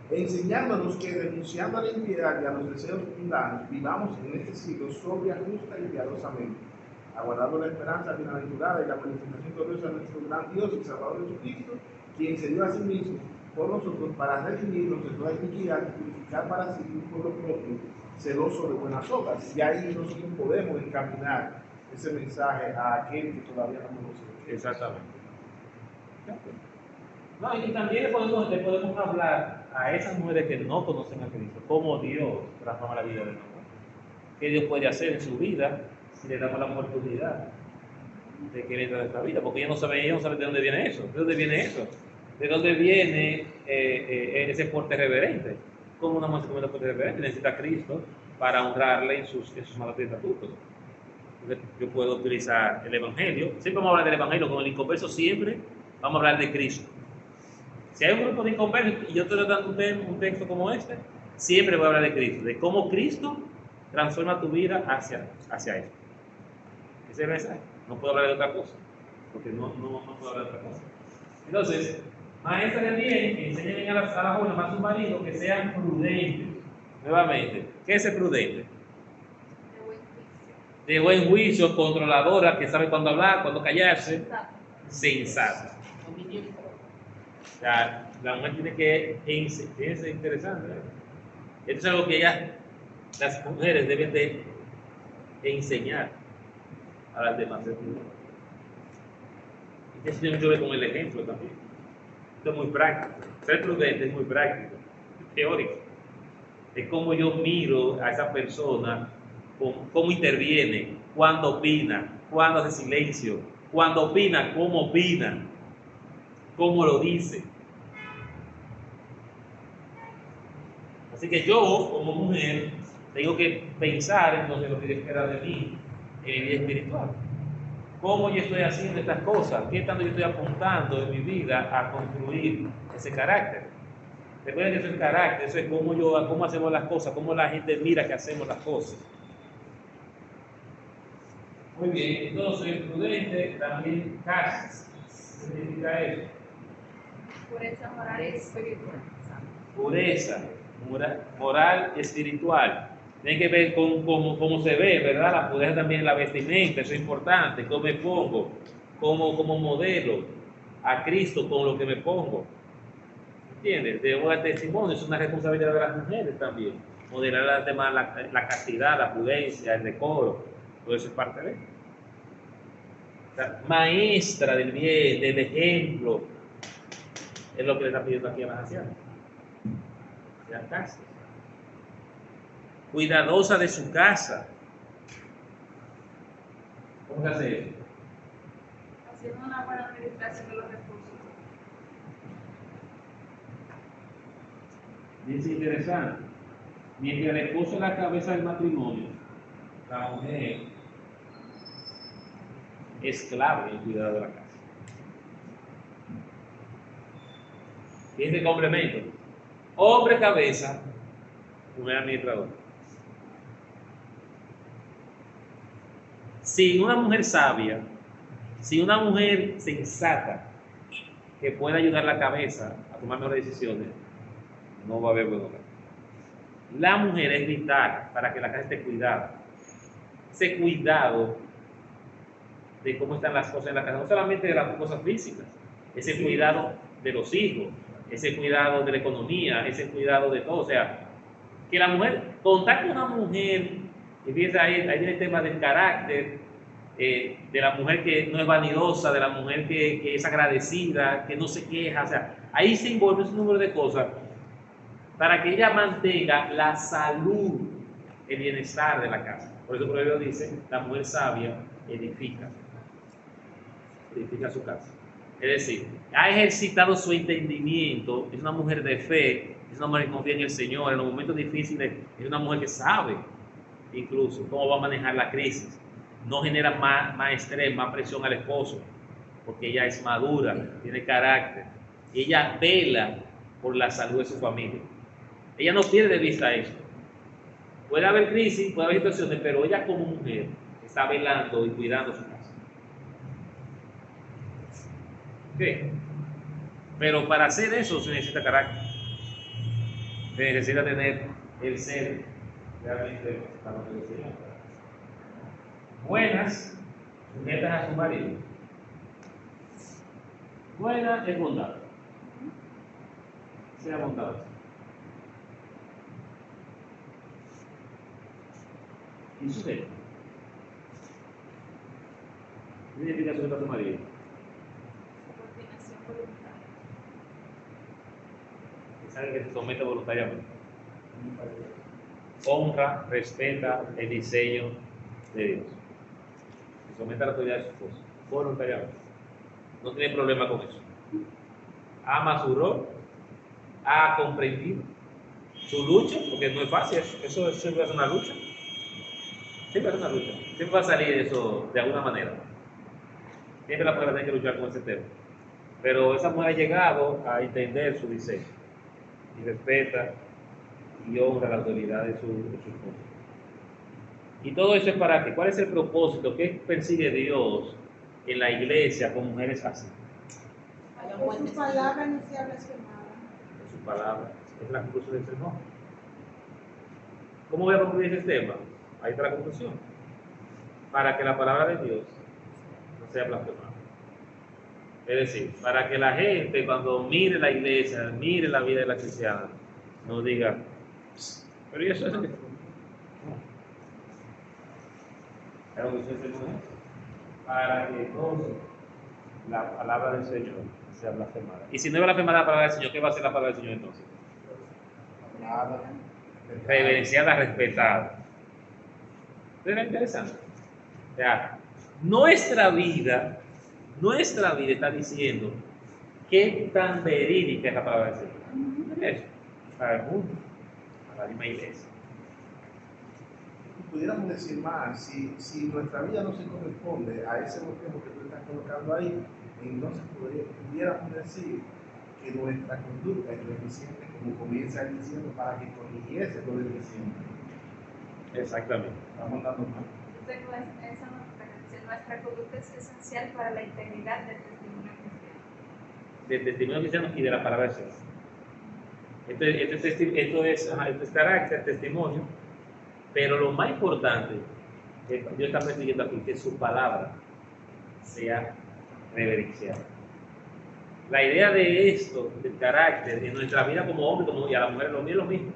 enseñándonos que renunciando a la impiedad y a los deseos mundanos, vivamos en este siglo sobria, justa y piadosamente, aguardando la esperanza bienaventurada y la manifestación gloriosa de nuestro gran Dios y Salvador Jesucristo, quien se dio a sí mismo por nosotros para redimirnos de toda iniquidad y purificar para sí un pueblo propio, celoso de buenas obras. Y ahí nosotros podemos encaminar ese mensaje a aquel que todavía no conoce. Exactamente. No, y también le podemos hablar a esas mujeres que no conocen a Cristo, cómo Dios transforma la vida de nosotros. Qué Dios puede hacer en su vida si le damos la oportunidad de que entre en nuestra vida, porque ellos no saben de dónde viene eso. ¿De dónde viene eso? ¿De dónde viene ese porte reverente? ¿Cómo una mujer se come el porte reverente? Necesita a Cristo para honrarle en sus mandatos y estatutos. Entonces, yo puedo utilizar el Evangelio. Siempre vamos a hablar del Evangelio. Con el inconverso siempre vamos a hablar de Cristo. Si hay un grupo de inconversos y yo estoy dando un texto como este, siempre voy a hablar de Cristo, de cómo Cristo transforma tu vida hacia Él. Ese es el mensaje. No puedo hablar de otra cosa, porque no puedo hablar de otra cosa. Entonces, maestras también que enseñen a las jóvenes más su marido que sean prudentes. Nuevamente, ¿qué es ser prudente? De buen juicio, controladora, que sabe cuándo hablar, cuándo callarse, sensata. O sea, la mujer tiene que enseñar, es interesante, ¿eh? Esto es algo que las mujeres deben de enseñar a las demás. Y eso tiene mucho que ver con el ejemplo también. Esto es muy práctico. Ser prudente es muy práctico, es teórico. Es como yo miro a esa persona, cómo interviene, cuándo opina, cuándo hace silencio, cuándo opina, cómo lo dice. Así que yo, como mujer, tengo que pensar entonces lo que Dios espera de mí en mi vida espiritual. ¿Cómo yo estoy haciendo estas cosas? ¿Qué tanto yo estoy apuntando en mi vida a construir ese carácter? Recuerden que eso es el carácter, eso es cómo hacemos las cosas, cómo la gente mira que hacemos las cosas. Muy bien, entonces prudente también casi. ¿Qué significa eso? Pureza moral y espiritual. Pureza moral y espiritual. Tiene que ver con cómo se ve, ¿verdad? La pureza también en la vestimenta, eso es importante. ¿Cómo me pongo? como modelo a Cristo con lo que me pongo. ¿Entiendes? Debo dar testimonio, es una responsabilidad de las mujeres también. Modelar el tema, la castidad, la prudencia, el decoro, todo eso es parte de él. O sea, maestra del bien, del ejemplo, es lo que le está pidiendo aquí a las ancianas. Sean casas. Cuidadosa de su casa. ¿Cómo se hace eso? Haciendo una buena administración de los recursos. Dice interesante. Mientras el esposo es la cabeza del matrimonio, la mujer es clave en el cuidado de la casa. Y este complemento: hombre cabeza, mujer administrador. Sin una mujer sabia, sin una mujer sensata que pueda ayudar a la cabeza a tomar mejores decisiones, no va a haber buen hogar. La mujer es vital para que la casa esté cuidada. Ese cuidado de cómo están las cosas en la casa, no solamente de las cosas físicas, ese cuidado de los hijos, ese cuidado de la economía, ese cuidado de todo. O sea, que la mujer, contar con una mujer, y fíjense ahí viene el tema del carácter, de la mujer que no es vanidosa, de la mujer que es agradecida, que no se queja. O sea, ahí se envuelve un número de cosas para que ella mantenga la salud, el bienestar de la casa. Por eso el proverbio dice: la mujer sabia edifica su casa. Es decir, ha ejercitado su entendimiento, es una mujer de fe, es una mujer que confía en el Señor. En los momentos difíciles es una mujer que sabe incluso cómo va a manejar la crisis. No genera más estrés, más presión al esposo, porque ella es madura, tiene carácter. Ella vela por la salud de su familia. Ella no pierde de vista eso. Puede haber crisis, puede haber situaciones, pero ella como mujer está velando y cuidando su casa. ¿Ok? Pero para hacer eso se necesita carácter. Se necesita tener el ser realmente para lo que decía. Buenas, sujetas a su marido. Buena es bondad. Sea bondadosa. Y sujeta. ¿Qué significa sujeta a su marido? Subordinación voluntaria. Sabe que se somete voluntariamente. Honra, respeta el diseño de Dios. Se somete a la autoridad de su esposo voluntariamente. No tiene problema con eso. Ama su rol, ha comprendido su lucha, porque no es fácil, eso siempre es una lucha. Siempre es una lucha. Siempre va a salir eso de alguna manera. Siempre la mujer tiene que luchar con ese tema. Pero esa mujer ha llegado a entender su diseño y respeta y honra la autoridad de su esposo. Y todo eso es para qué. ¿Cuál es el propósito? ¿Qué persigue Dios en la iglesia con mujeres así? Por su palabra no sea blasfemada. Por su palabra. Es la conclusión del sermón. ¿Cómo voy a concluir ese tema? Ahí está la conclusión. Para que la palabra de Dios no sea blasfemada. Es decir, para que la gente cuando mire la iglesia, mire la vida de la cristiana, no diga, pero ¿y eso es? No. La conclusión del sermón es para que entonces la palabra del Señor sea blasfemada. Y si no es blasfemada la palabra del Señor, ¿qué va a ser la palabra del Señor entonces? Reverenciada, respetada. ¿Es interesante? O sea, nuestra vida está diciendo qué tan verídica es la palabra del Señor. Eso, para el mundo, para la misma iglesia. Pudiéramos decir más, si nuestra vida no se corresponde a ese motivo que tú estás colocando ahí, entonces pudiéramos decir que nuestra conducta es deficiente, como comienza él diciendo, para que corrigiese lo deficiente. Exactamente. Estamos dando más. Nuestra conducta es esencial para la integridad del testimonio cristiano. Del testimonio cristiano y de la palabra de Dios. Esto es carácter, testimonio, pero lo más importante que Dios está persiguiendo aquí, que su palabra sea reverenciar. La idea de esto, del carácter, en nuestra vida como hombre y a la mujer, lo mío es lo mismo.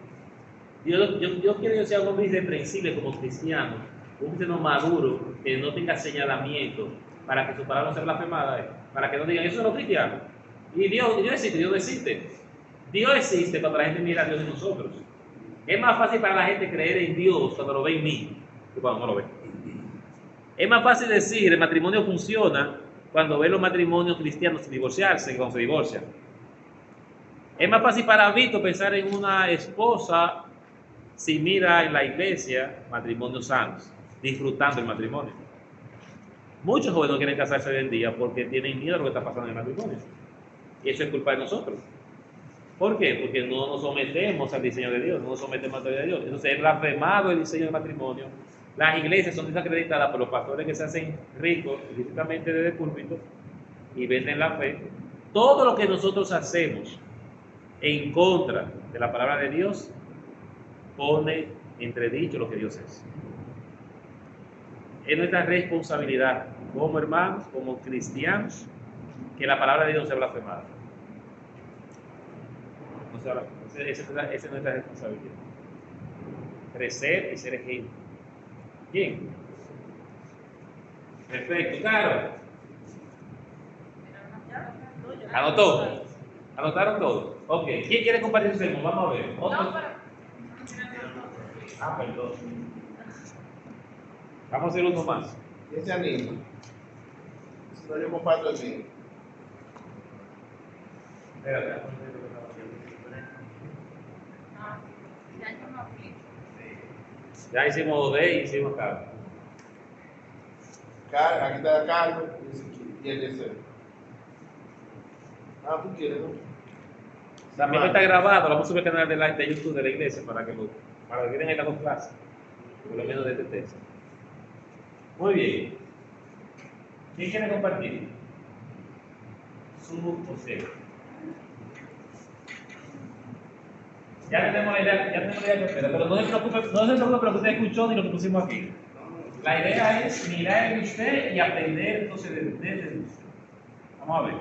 Yo quiero que sea un hombre irreprensible como cristiano, un cristiano maduro, que no tenga señalamiento, para que su palabra no sea blasfemada, para que no digan, eso es lo cristiano. Y Dios existe, Dios existe. Dios existe cuando la gente mira a Dios en nosotros. Es más fácil para la gente creer en Dios cuando lo ve en mí, que cuando no lo ve. Es más fácil decir, el matrimonio funciona cuando ve los matrimonios cristianos divorciarse que cuando se divorcian. Es más fácil para Víctor pensar en una esposa si mira en la iglesia matrimonios sanos, disfrutando el matrimonio. Muchos jóvenes no quieren casarse hoy en día porque tienen miedo a lo que está pasando en el matrimonio. Y eso es culpa de nosotros. ¿Por qué? Porque no nos sometemos al diseño de Dios, no nos sometemos a la autoridad de Dios. Entonces es blasfemado el diseño del matrimonio. Las iglesias son desacreditadas por los pastores que se hacen ricos ilícitamente desde el púlpito y venden la fe. Todo lo que nosotros hacemos en contra de la palabra de Dios pone entredicho lo que Dios es. Es nuestra responsabilidad como hermanos, como cristianos, que la palabra de Dios sea blasfemada. Esa es nuestra responsabilidad. Crecer y ser ejemplo. Bien. Perfecto, claro. ¿Anotó? ¿Anotaron todo? Ok. ¿Quién quiere compartir su sermón? Vamos a ver. ¿Otro? Perdón. Vamos a hacer uno más. ¿Quién se anima? Si no, yo comparto el mío. Espérate. Ya hicimos D y hicimos K. Aquí está Carlos y el tercero. Tú quieres, ¿no? También está grabado, lo vamos a subir al canal de YouTube de la iglesia para que queden estas dos clases, por lo menos de este texto. Muy bien. ¿Quién quiere compartir? Su José. Ya tenemos la idea que espera, pero no se preocupe lo que usted escuchó ni lo que pusimos aquí. La idea es mirar en usted y aprender entonces desde usted. Vamos a ver.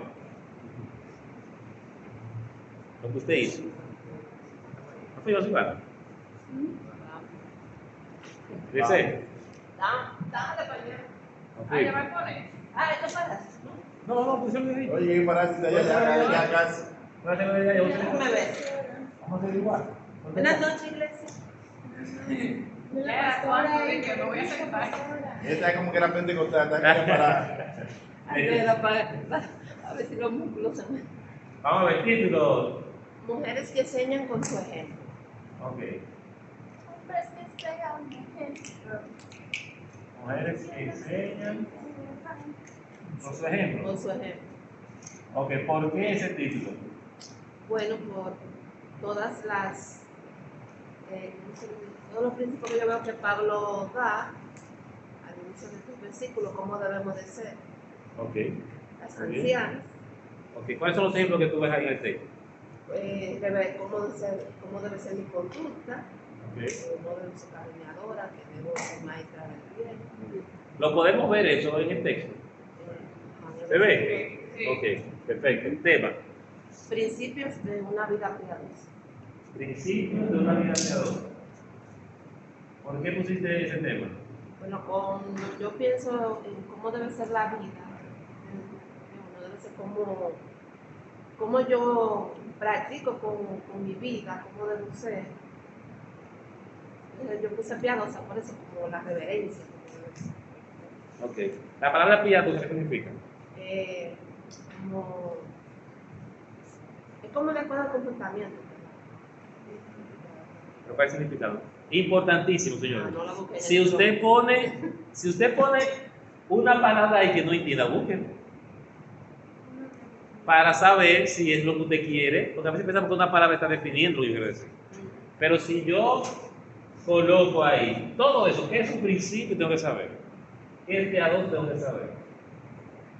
Lo que usted hizo. ¿No fue yo, igual? ¿Dice? Dale para allá. Okay. ¿Ya va a poner? ¿Esto paras? No, pues yo le dije. Oye, ¿qué paraste ya casi? Déjame ver. Vamos a hacer igual. Buenas noches, iglesia. La pastora y que me voy a sentar. Esta es como que la pentecostal, está aquí parada. A ver si los músculos se me... Vamos a ver, título. Mujeres que enseñan con su ejemplo. Ok. Hombres que sean ejemplo. Mujeres que enseñan con su ejemplo. Con su ejemplo. Ok, ¿por qué ese título? Bueno, por todas las... todos los principios que yo veo que Pablo da al inicio de estos versículos, cómo debemos de ser. Ok. Las Muy bien. ancianas. Ok, ¿cuáles son los ejemplos que tú ves ahí en el texto? Cómo debe ser mi conducta, Ok. no debo ser calumniadora, que debo ser maestra del bien. ¿Lo podemos ver eso en el texto? ¿Se ve? Sí. Ok, perfecto. El tema. Principios de una vida piadosa. Principios de una vida piadosa. ¿Por qué pusiste ese tema? Bueno, yo pienso en cómo debe ser la vida. Uno debe ser cómo yo practico con mi vida, cómo debo ser. Yo puse piadosa, por eso, como la reverencia. Ok. La palabra piadosa, ¿qué significa? Es como de acuerdo al comportamiento. ¿Pero cuál es el significado? Importantísimo, señor. No la busqué. Si usted pone una palabra ahí que no entienda, búsquenla. Para saber si es lo que usted quiere, porque a veces pensamos que una palabra está definiendo lo que yo quiero decir. Pero si yo coloco ahí todo eso, ¿qué es un principio? Tengo que saber. ¿Qué es piadoso? Tengo que saber.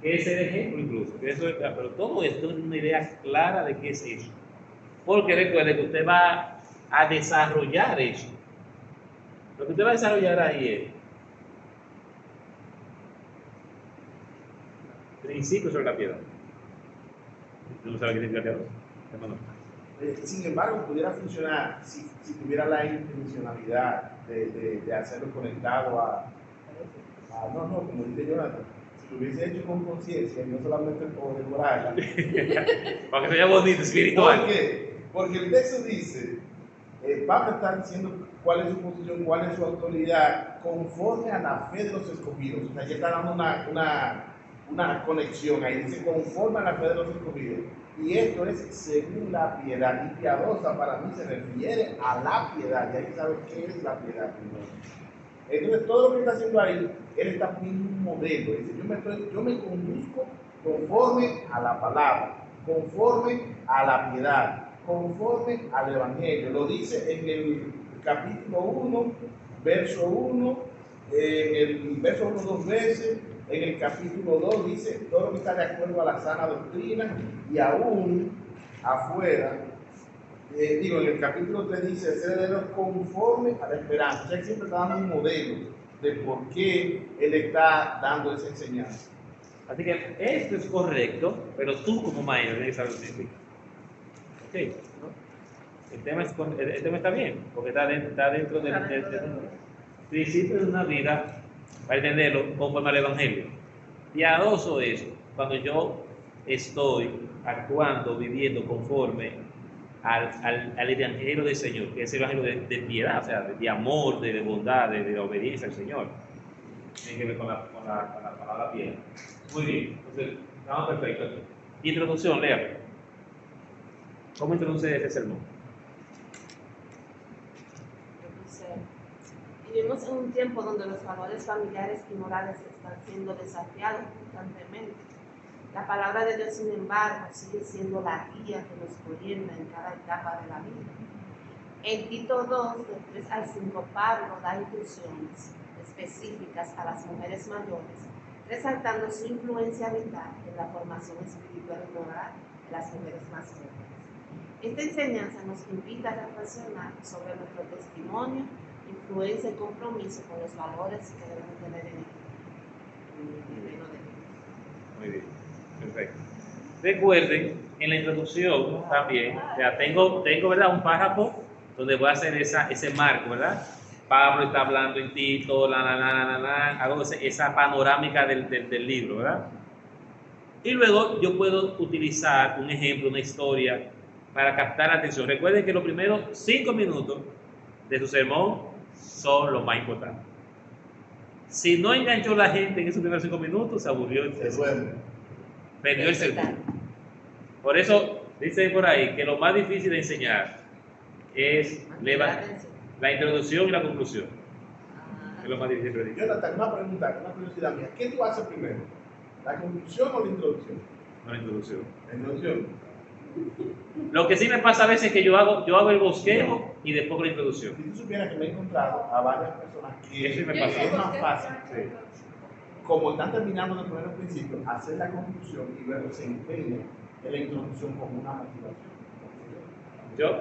¿Qué es el ejemplo incluso? Pero todo esto es una idea clara de qué es eso. Porque recuerde que usted va a desarrollar eso. Lo que usted va a desarrollar ahí es Principio sobre la piedad. ¿Tú no sabes qué significa piadoso? Hermano. Sin embargo, pudiera funcionar si tuviera la intencionalidad de hacerlo conectado como dice Jonathan, si lo hubiese hecho con conciencia y no solamente por decorarla. Para que sea bonito, espiritual. ¿Por qué? Porque el texto dice, Pablo está diciendo cuál es su posición, cuál es su autoridad, conforme a la fe de los escogidos. O sea, ya está dando una conexión ahí, dice conforme a la fe de los escogidos. Y esto es según la piedad. Y piadosa para mí se refiere a la piedad. Y hay que saber qué es la piedad primero. Entonces, todo lo que está haciendo ahí, él está poniendo un modelo. Dice, yo me conduzco conforme a la palabra, conforme a la piedad, conforme al evangelio. Lo dice en el capítulo 1, verso 1, en el verso 1 dos veces. En el capítulo 2 dice todo lo que está de acuerdo a la sana doctrina, y aún afuera, en el capítulo 3 dice ser heredero conforme a la esperanza. O sea, él siempre está dando un modelo de por qué él está dando esa enseñanza. Así que esto es correcto, pero tú como maestro tienes que saber lo que significa. Ok, ¿no? El tema está bien, porque está dentro del principio de una vida, para entenderlo, conforme al Evangelio. Piadoso es cuando yo estoy actuando, viviendo conforme al Evangelio del Señor, que es el Evangelio de piedad, o sea, de amor, de bondad, de obediencia al Señor. Tiene que ver con la palabra piedad. Muy bien, entonces, estamos perfectos. Introducción, lea. ¿Cómo introduce ese sermón? Vivimos en un tiempo donde los valores familiares y morales están siendo desafiados constantemente. La palabra de Dios, sin embargo, sigue siendo la guía que nos orienta en cada etapa de la vida. En Tito 2, de 3 al 5, Pablo da instrucciones específicas a las mujeres mayores, resaltando su influencia vital en la formación espiritual y moral de las mujeres más jóvenes. Esta enseñanza nos invita a reflexionar sobre nuestro testimonio, influencia y compromiso con los valores que debemos tener en el reino de Dios. Muy bien, perfecto. Recuerden, en la introducción también, ya tengo ¿verdad? Un párrafo donde voy a hacer ese marco, ¿verdad? Pablo está hablando en Tito, hago esa panorámica del libro, ¿verdad? Y luego yo puedo utilizar un ejemplo, una historia, para captar la atención. Recuerden que los primeros 5 minutos de su sermón son lo más importante. Si no enganchó la gente en esos primeros 5 minutos, se aburrió el sermón. Perdió el sermón. Por eso dice por ahí que lo más difícil de enseñar es la introducción y la conclusión. Es lo más difícil de predicar. Jonathan, una pregunta, una curiosidad mía. ¿Qué tú haces primero? ¿La conclusión o la introducción? No, la introducción. La introducción. Lo que sí me pasa a veces es que yo hago el bosquejo y después la introducción. Si tú supieras que me he encontrado a varias personas que Eso sí me pasa. es más fácil, como están terminando de poner el principio, hacer la conclusión y luego se empeña en la introducción como una motivación.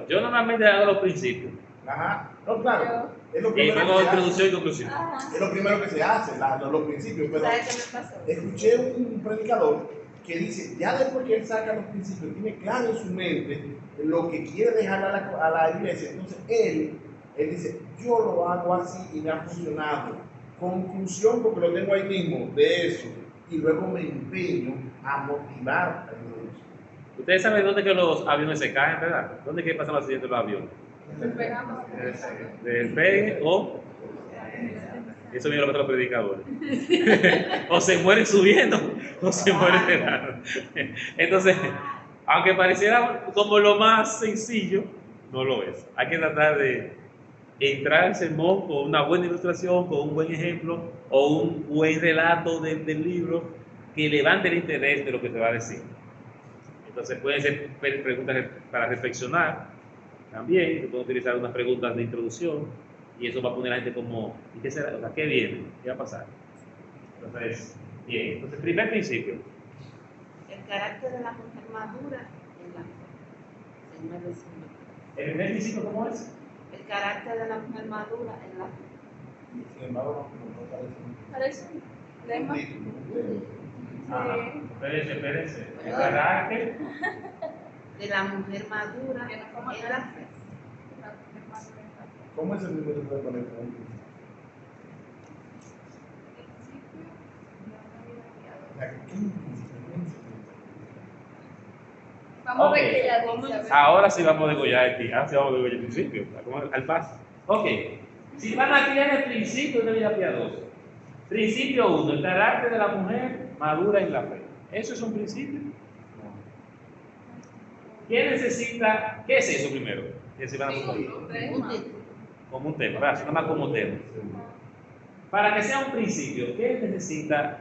Yo normalmente hago los principios. Ajá, no, claro. Es lo Y primero luego que se introducción y hace. conclusión. Es lo primero que se hace, los principios. Pero ¿Sabes qué me pasó? escuché un predicador que dice, ya después que él saca los principios, tiene claro en su mente lo que quiere dejar a la iglesia. Entonces él dice, yo lo hago así y me ha funcionado. Conclusión, porque lo tengo ahí mismo, de eso. Y luego me empeño a motivar a ellos. Ustedes saben dónde que los aviones se caen, ¿verdad? ¿Dónde que pasan los accidentes de los aviones? Del pegue o... Eso mismo lo que los predicadores. O se mueren subiendo o se mueren bajando. Entonces, aunque pareciera como lo más sencillo, no lo es. Hay que tratar de entrar al sermón con una buena ilustración, con un buen ejemplo o un buen relato del libro que levante el interés de lo que se va a decir. Entonces pueden ser preguntas para reflexionar también. Se pueden utilizar unas preguntas de introducción. Y eso va a poner a la gente como, ¿y qué será? O sea, ¿qué viene? ¿Qué va a pasar? Entonces, bien. Entonces, primer principio. El carácter de la mujer madura en la fe. ¿El primer principio cómo es? El carácter de la mujer madura en la fe. Sin embargo, no parece Parece un lema. Ajá. Espérense. El carácter de la mujer madura Que no coma en la carne. fe. ¿Cómo es el número que puede poner como un principio? O sea, ¿qué es un principio? Vamos a ver Ok. qué ella dice. a ver. Ahora sí vamos a degollar el ahora sí vamos a degollar el principio, al paso. Ok, si van aquí en el principio de vida piadosa. Principio 1, el carácter de la mujer madura en la fe. ¿Eso es un principio? ¿Quién necesita? ¿Qué es eso primero? Que se van a poner Un título. como un tema, ¿verdad? Nada más como un tema. Para que sea un principio, ¿qué necesita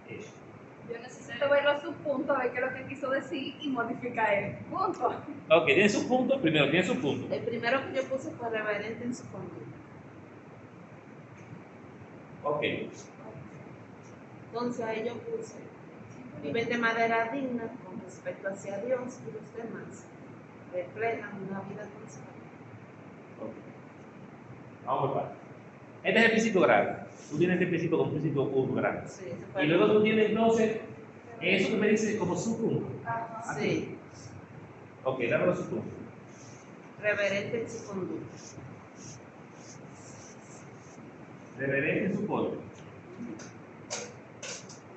eso? Yo necesito verlo a su punto, a ver qué es lo que quiso decir y modificar el punto. Ok, tiene su punto, primero tiene su punto. El primero que yo puse fue reverente en su conducta. Ok, Entonces ahí yo puse, viven de manera digna con respecto hacia Dios y los demás. Reflejan una vida constante. ok. Vamos por partes. Este es el principio grande. Tú tienes este principio como principio 1 grande. Sí, ese fue Y el luego tú primero. tienes entonces eso que me dice como su punto. Ajá. Sí, Ok, dámelo su punto. reverente en su conducta. Reverente en su punto.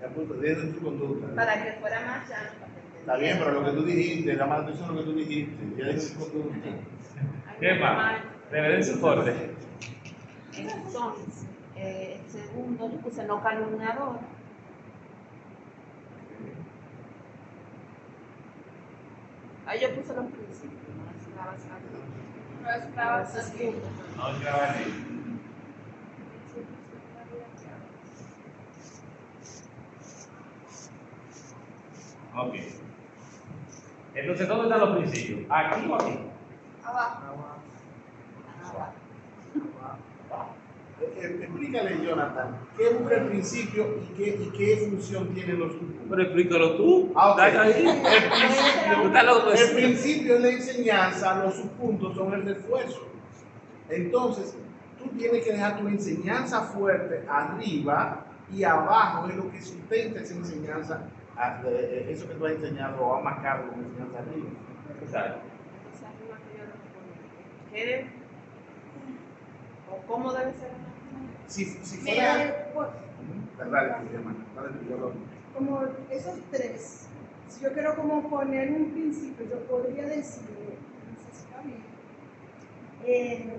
Ya punto, desde su conducta. Para que fuera más llano. Para que Está bien, pero lo que tú entendiera. dijiste, llama la atención lo que tú dijiste. Ya desde su conducta. Hay ¿Qué una más? Reverente en su corte. Entonces, el segundo yo puse no calumniador. Ahí yo puse los principios, no esclavas a Dios. No esclavas a Dios. No, grabar ahí. Ok. Entonces, ¿dónde están los principios? ¿Aquí o aquí? Abajo. Explícale, Jonathan, qué busca el principio y qué función tienen los subpuntos. Pero explícalo tú. Ah, ok. Dale ahí. Tú estás loco de El eso. principio es la enseñanza, los subpuntos son el refuerzo. Entonces, tú tienes que dejar tu enseñanza fuerte arriba y abajo es lo que sustenta esa enseñanza, eso que tú has enseñado o has marcado como enseñanza arriba. Exacto. Entonces arriba que yo lo ponía. ¿Qué? ¿O cómo debe ser una mujer? Si fuera... Pues, Dale, hermano, dale, yo lo... como esos tres, si yo quiero como poner un principio, yo podría decir, no sé si está bien,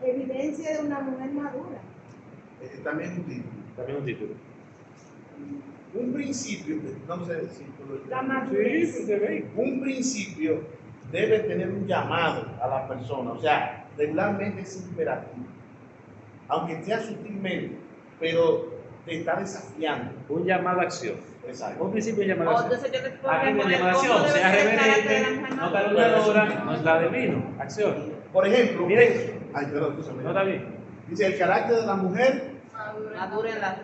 evidencia de una mujer madura. También un título. También un título. Un principio, no sé si tú lo La Sí, madurez. se ve. un principio debe tener un llamado a la persona, o sea, regularmente es imperativo, aunque sea sutilmente, pero te está desafiando. Un llamado a acción. Exacto. Un principio de llamado a O acción. entonces yo les Aquí podría me poner llama la cómo acción, debe sea ser el carácter de la reverente, mujer no madura. calumniadora, no es la de vino. Acción. Por ejemplo, Miren. ay, perdón, escúchame. ¿No está bien? Dice el carácter de la mujer. Madura en la fe.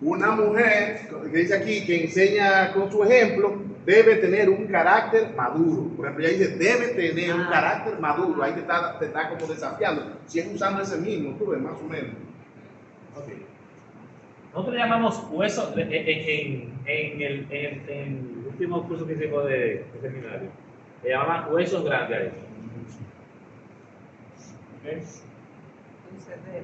Una mujer, que dice aquí, que enseña con su ejemplo, debe tener un carácter maduro. Por ejemplo, ella dice, debe tener un carácter maduro. Ahí te está como desafiando. Si es usando ese mismo, tú ves, más o menos. Ok. Nosotros le llamamos huesos en el último curso que hicimos de seminario. Le llamaban huesos grandes a eso. ¿Ok? Entonces, debe.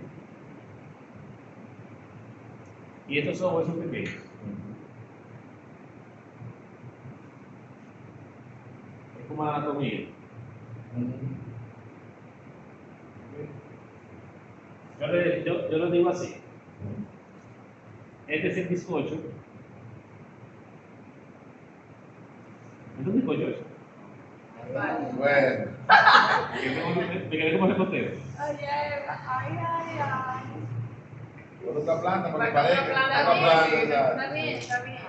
Y estos son huesos pequeños. Es como la anatomía. Yo lo digo así. Este es el bizcocho. ¿Es un bizcocho eso? Bueno. Me quedé como reportero. Ay, ay. Por otra planta, para que Para parezca. otra Otra planta, Está bien, está bien.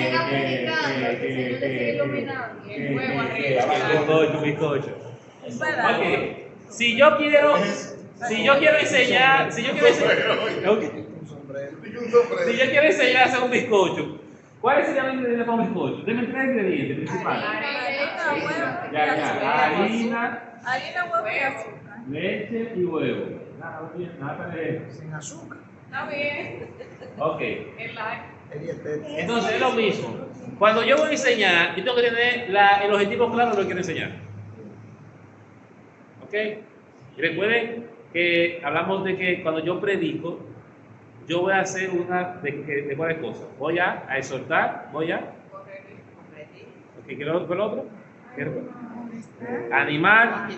Siga predicando, que el Señor le sigue iluminando. Y el fuego arriba. Un bizcocho. Es verdad. Ok. Si yo quiero enseñar, si yo quiero enseñar a hacer un bizcocho, ¿cuáles serían los ingredientes para un bizcocho? Deme 3 ingredientes principales. Harina, huevo y azúcar. Leche y huevo. Nada de Sin azúcar. Está bien. Ok. El like. Entonces es lo mismo. Cuando yo voy a enseñar, yo tengo que tener el objetivo claro de lo que quiero enseñar. ¿Ok? Y recuerden que hablamos de que cuando yo predico, yo voy a hacer una de cuáles cosas. Voy a exhortar, voy a. Ok, ¿qué es lo otro? Animar,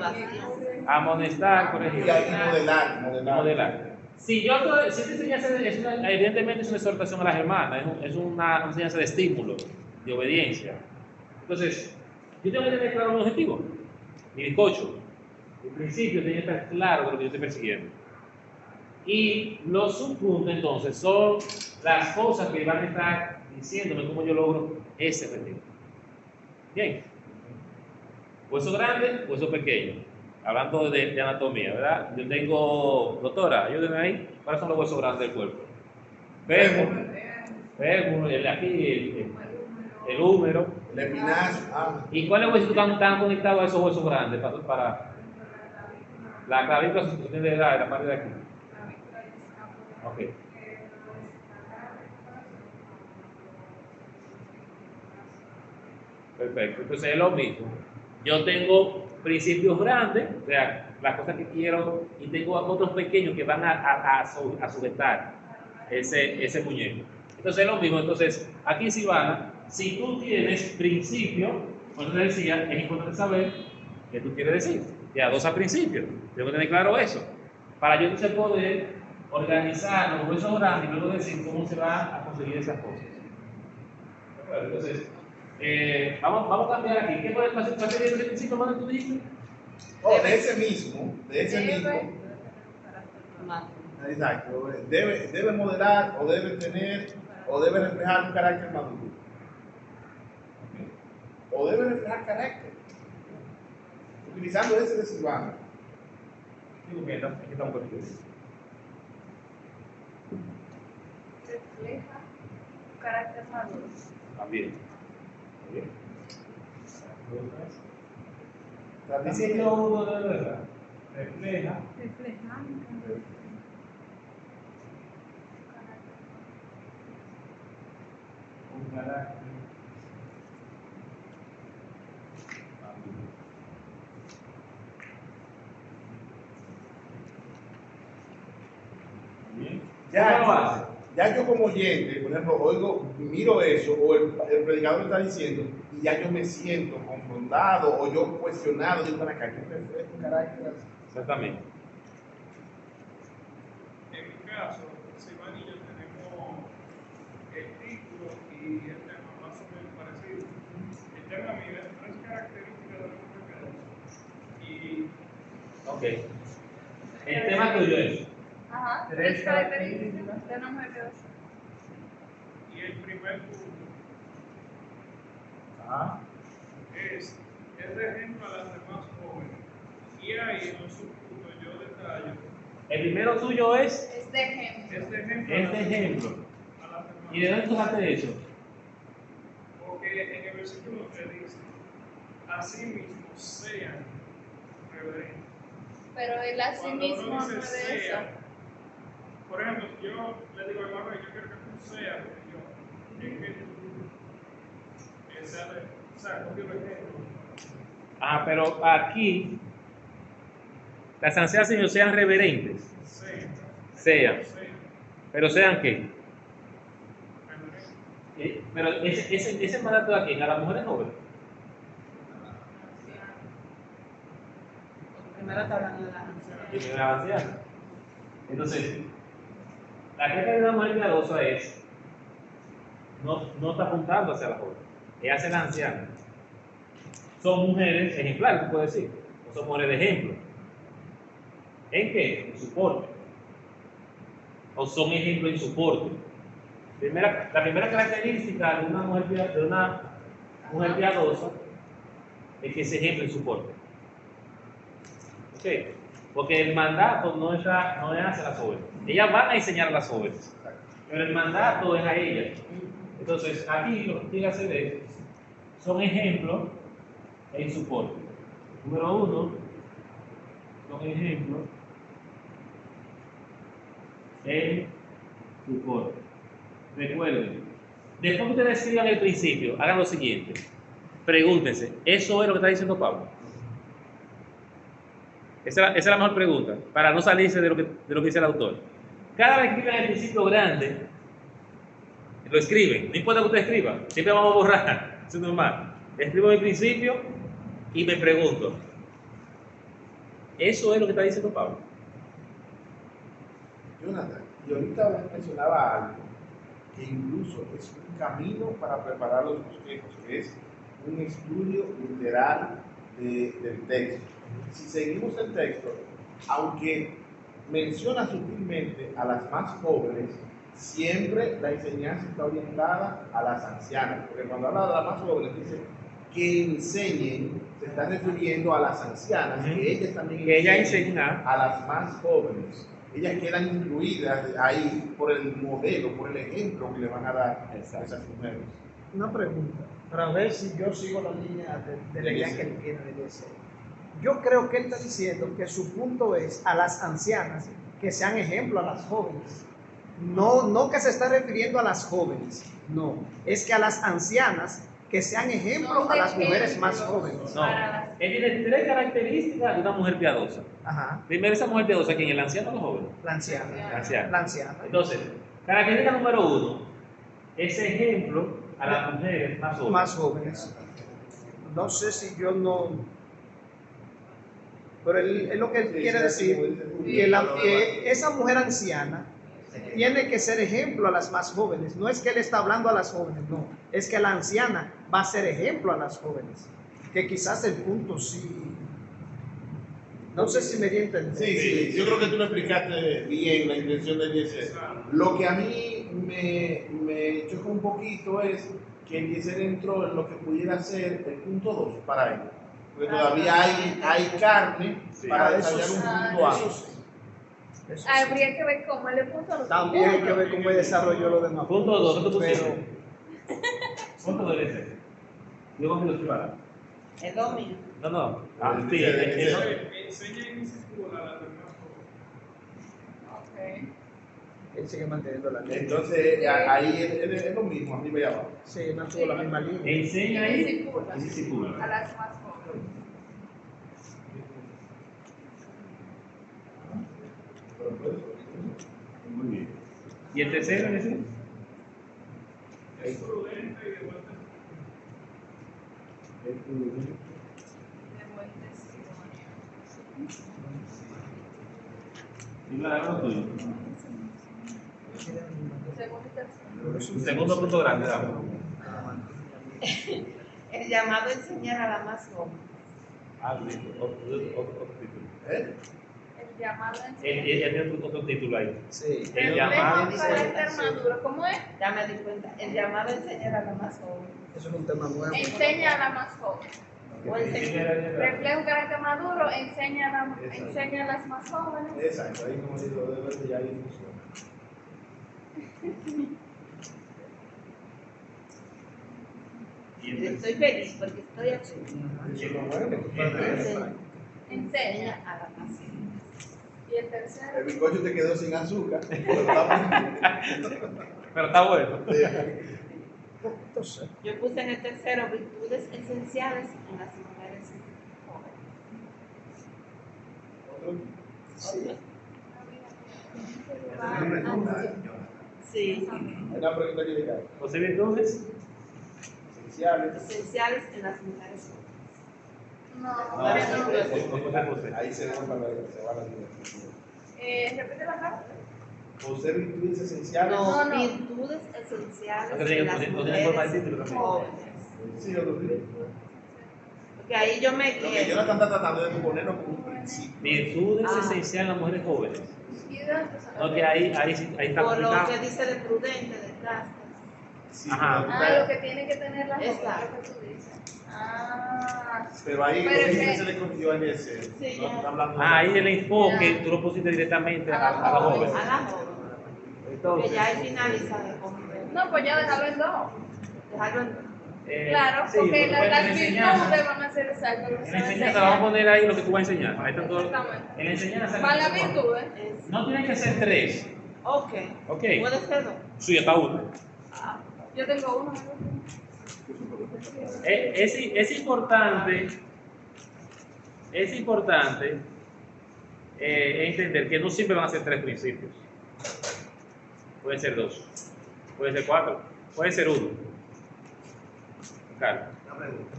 amonestar, por Y ejemplo. hay que modelar. Si esta enseñanza evidentemente es una exhortación a las hermanas, es una enseñanza de estímulo, de obediencia. Entonces, yo tengo que tener claro mi objetivo, mi bizcocho, mi principio tiene que estar claro de lo que yo estoy persiguiendo. Y los subpuntos entonces son las cosas que van a estar diciéndome cómo yo logro ese objetivo. Bien. Hueso grande, hueso pequeño. Hablando de anatomía, ¿verdad? Yo tengo, doctora, ayúdenme ahí. ¿Cuáles son los huesos grandes del cuerpo? Fémur, el húmero. El espinazo. ¿Y cuáles huesos están conectados a esos huesos grandes? Para la clavícula se sostiene de la parte de aquí. Ok. Perfecto. Entonces es lo mismo. Yo tengo principios grandes, o sea, las cosas que quiero, y tengo otros pequeños que van a sujetar ese muñeco. Entonces es lo mismo. Entonces, aquí en Silvana, si tú tienes principio, como te decía, es importante saber qué tú quieres decir. Ya, dos a principios. Tengo que tener claro eso. Para yo entonces poder organizar los huesos grandes y luego decir cómo se va a conseguir esas cosas. Entonces, vamos a cambiar aquí. ¿Qué puede pasar en ese principio, hermano, tú dijiste? De ese mismo. Exacto. Debe modelar o debe tener o debe reflejar un carácter maduro. O debe reflejar carácter. Utilizando ese de Silvana. Digo que aquí estamos con ellos. Refleja un carácter maduro. También. Bien. Dice Capítulo 1 de verdad. Refleja un carácter maduro. Bien. ¿Cómo lo hace? Ya yo como oyente, por ejemplo, oigo, miro eso, o el predicador está diciendo, y ya yo me siento confrontado, o yo cuestionado, digo, para acá, ¿qué refleja un carácter así? Exactamente. En mi caso, Silvana y yo tenemos el título y el tema más o menos parecido. El tema mío es tres características de una mujer piadosa. Ok. El tema tuyo es. Ajá. Tres Características de una mujer piadosa. Y el primer punto Ajá. es de ejemplo a las demás jóvenes. Y ahí en los subpuntos yo detallo. El primero tuyo es. Es de ejemplo. Es de ejemplo Este ejemplo. a las demás. ¿Y de dónde tú sacaste eso? Porque en el versículo 3 dice, así mismo sean reverentes. Pero él a sí Cuando mismo uno no dice es de eso. sea, por ejemplo, yo le digo a hermano, yo quiero que tú seas yo, es que tú sea, no quiero ejemplo. Ah, pero aquí las ancianas sean reverentes. Sean. ¿Pero sean qué? Pero ese mandato de aquí, a las mujeres jóvenes. Primero está hablando de la anciana. Y primera anciana. Entonces, la queja de una mujer piadosa es, no está apuntando hacia la joven, es hacia la anciana. Son mujeres ejemplares, tú puedes decir, o son mujeres de ejemplo. ¿En qué? En su porte. O son ejemplos en su porte. La primera característica de una mujer piadosa es que es ejemplo en su porte. ¿Ok? Porque el mandato no es hacia las jóvenes. Ellas van a enseñar a las jóvenes, pero el mandato es a ellas. Entonces, aquí lo que tiene que hacer es, son ejemplos en su porte. Número uno, son ejemplos en Foucault. Recuerden, después que ustedes escriban el principio, hagan lo siguiente. Pregúntense, ¿eso es lo que está diciendo Pablo? Esa es la mejor pregunta, para no salirse de lo que dice el autor. Cada vez que escriban el principio grande, lo escriben, no importa que ustedes escriban, siempre vamos a borrar, eso es normal. Escribo mi principio y me pregunto, ¿eso es lo que está diciendo Pablo? Jonathan, y ahorita mencionaba algo que incluso es un camino para preparar los bosquejos, que es un estudio literal del texto. Si seguimos el texto, aunque menciona sutilmente a las más jóvenes, siempre la enseñanza está orientada a las ancianas, porque cuando habla de las más jóvenes dice que enseñen, se está refiriendo a las ancianas, que ellas también que ella enseña a las más jóvenes. Ellas quedan incluidas ahí por el modelo, por el ejemplo que le van a dar a esas mujeres. Una pregunta, para ver si yo sigo la línea de la idea que él tiene de ese. Yo creo que él está diciendo que su punto es a las ancianas que sean ejemplo a las jóvenes. No que se está refiriendo a las jóvenes, no, es que a las ancianas que sean ejemplo a las mujeres más jóvenes. No, él tiene 3 características de una mujer piadosa. Ajá. Primero, esa mujer piadosa, ¿quién? ¿El anciano o el joven? La anciana. La anciana. La anciana. Entonces, característica número 1, ese ejemplo a las mujeres más jóvenes. Más jóvenes. No sé si yo no... Pero es lo que él quiere decir, que esa mujer anciana tiene que ser ejemplo a las más jóvenes. No es que él está hablando a las jóvenes, no. Es que la anciana va a ser ejemplo a las jóvenes. Que quizás el punto sí... No sé si me di a entender. Sí, yo creo que tú lo explicaste bien, la intención de Eliezer. Lo que a mí me choca un poquito es que Eliezer entró en lo que pudiera ser el punto 2 para él. Porque todavía hay carne para desarrollar un punto A. Habría que ver cómo le puso los También hay que ver cómo desarrolló lo demás. Punto 2, ¿qué tú pusiste? Pero Punto 2 es ese. Yo cómo lo separa. Es dominio. No. Enseña en circular a las demás jóvenes. él sigue manteniendo la línea. Entonces, ahí es lo mismo, arriba y abajo. Sí, mantuvo la misma línea. Enseña Y ahí discípulas. y discípula. A las más jóvenes. Muy bien. ¿Y el tercero es ese? Es prudente y de buen testimonio. De buen testimonio. Y la damos tuyo. Segundo y tercero. Segundo punto grande, damos. El llamado a enseñar a la más joven. Otro título. El llamado en Él tiene otro título ahí. Sí. El llamado. Reflejo carácter maduro. ¿Cómo es? Ya me di cuenta. El llamado a enseñar a la más joven. Eso es un tema nuevo. Enseña a la más joven. O enseñar. Refleja un carácter maduro, enseña a las más jóvenes. Exacto, ahí como digo, de verdad ya ahí funciona. Estoy feliz porque estoy aprendiendo. Enseña a la más joven. Y el tercero. El bizcocho te quedó sin azúcar, pero Pero está bueno. Entonces, Yo puse en el tercero virtudes esenciales en las mujeres jóvenes. Sí, Una pregunta que le cae. José Virtudes. Esenciales. esenciales en las mujeres jóvenes. No, Ahí se va la vida. repite la frase. José virtudes esenciales. No, no. virtudes esenciales No tiene- en las no tiene forma de mujeres título también. jóvenes. Sí, otro tipo. Porque ahí yo me Lo que quedo. Jonathan está tratando de ponerlo como un principio. Virtudes Ah. esenciales en las mujeres jóvenes. Y de las personas. No, que ahí está Por lo que complicado. dice de prudente, de castas. Sí, Ajá. pero- Lo que tiene que tener la joven, Exacto. lo que tú dices. Ah, Pero ahí Pero lo que que- se le confió a ese. Sí, No ya. está hablando. Ahí el enfoque, tú lo pusiste directamente a la joven. A la joven. Que Entonces, ya es finalizada con no, pues ya déjalo en dos. dejarlo en Claro, sí, porque en las enseñanza. virtudes van a ser exactas. lo que En se va a enseñanza vamos a enseñar. poner ahí lo que tú vas a enseñar. Ahí está todo. Exactamente. En enseñanza. Van las virtudes. No tienen que ser 3. Ok. Ok. Puede ser dos. Sí, hasta uno. Yo tengo uno. Es importante entender que no siempre van a ser 3 principios. Pueden ser 2, puede ser 4, puede ser 1. Claro. Una pregunta,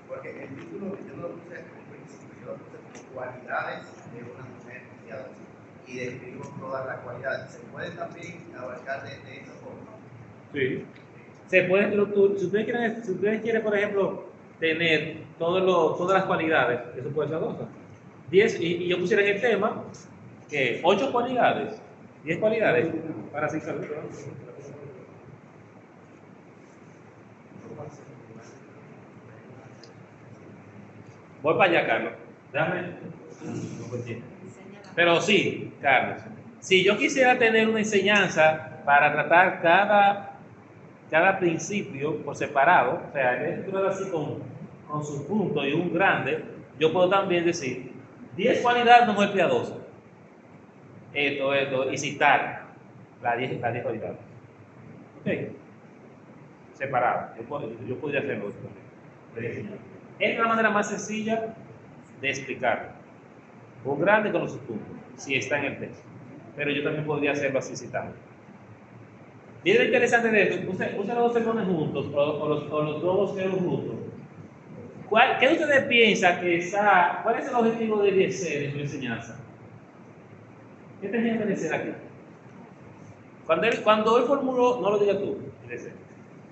porque el título yo no lo puse como principio, yo lo puse como cualidades de una mujer piadosa y describimos todas las cualidades. ¿Se puede también abarcar de esa forma? Sí. Se puede, si ustedes quieren, por ejemplo, tener todas las cualidades, eso puede ser 2. 10, y yo pusiera en el tema que 8 cualidades, 10 cualidades para ser salud. Voy para allá, Carlos. Déjame. Pero sí, Carlos. Si yo quisiera tener una enseñanza para tratar cada principio por separado, o sea, en vez de estructurar así con sus puntos y un grande, yo puedo también decir 10 cualidades de una mujer piadosa. Esto, y citar las 10 cualidades. Ok. Separado. Yo podría hacerlo también. Esta es la manera más sencilla de explicarlo. Un grande con los puntos, si está en el texto. Pero yo también podría hacerlo así citando. Y lo interesante de esto, usa los 2 sermones juntos o los 2 bosqueros juntos. ¿Qué ustedes piensan cuál es el objetivo de Eliezer en su enseñanza? ¿Qué tenía que decir aquí? Cuando él formuló, no lo digas tú, Eliezer.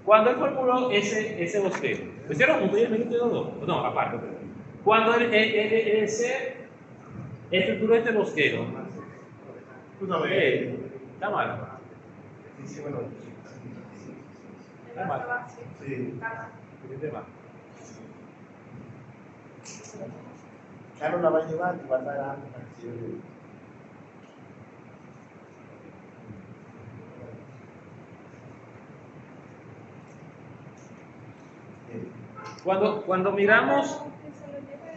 Cuando él formuló ese bosquejo, ¿lo hicieron juntos y el minuto y los 2? No, aparte. Cuando Eliezer estructuró este bosquejo, está mal. Está mal. Sí. ¿Qué tema? Carlos la va a llevar y va a estar dando. Cuando miramos, Que se lo lleve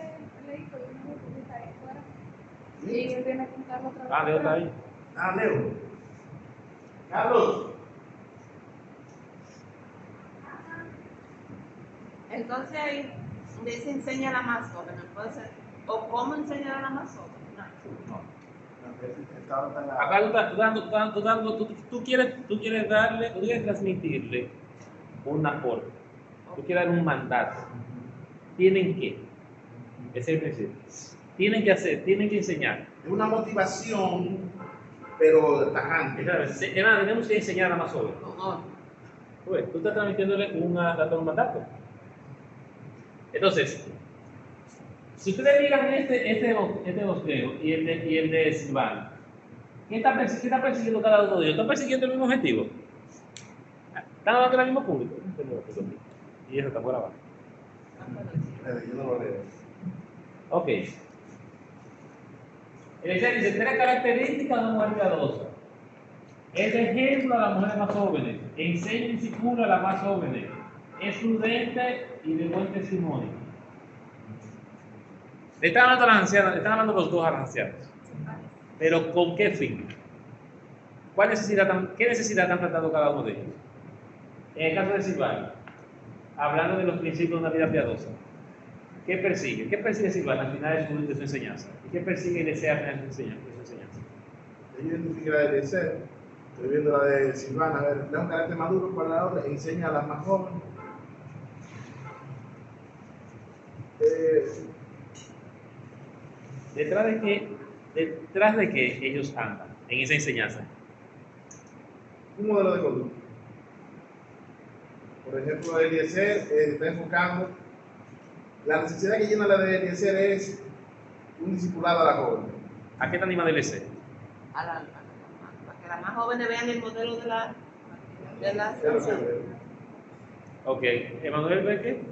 el hijo y una mujer ahí fuera. Y él viene a contarlo otra vez. Leo está ahí. Leo. Carlos. Entonces ahí dice enseñar a la más joven, puede ser. O cómo enseñar a la más joven. Acá tú quieres transmitirle una orden, tú quieres dar un mandato. Tienen que, ese es el principio. Tienen que enseñar. Es una motivación, pero tajante. Tenemos que enseñar a la más joven. Pues, tú estás transmitiéndole dando un mandato. Entonces, si ustedes miran este bosquejo y el de Silvano, ¿qué está persiguiendo cada uno de ellos? ¿Están persiguiendo el mismo objetivo? ¿Están hablando del mismo público? Y eso está por abajo. Yo no lo leo. Ok. El dice 3 características de una mujer piadosa. Es de ejemplo a las mujeres más jóvenes. Enseña y discipula a las más jóvenes. Es prudente y de buen testimonio. Le están hablando a las ancianas, le están hablando los 2 a las ancianas. Pero ¿con qué fin? ¿Qué necesidad están tratando cada uno de ellos? En el caso de Silvano, hablando de los principios de una vida piadosa, ¿qué persigue? ¿Qué persigue Silvano al final de su enseñanza? ¿Y qué persigue y desea al final de su enseñanza? Yo identifico la de Eliezer, estoy viendo la de Silvana, a ver, da un carácter maduro para la otra, enseña a las más jóvenes. ¿Detrás de qué ellos andan en esa enseñanza? Un modelo de conducta. Por ejemplo, Eliezer está enfocando, la necesidad que llena la de Eliezer es un discipulado a la joven. ¿A qué te anima del EC? Para que las más jóvenes vean el modelo de la Ok, Emanuel ve qué?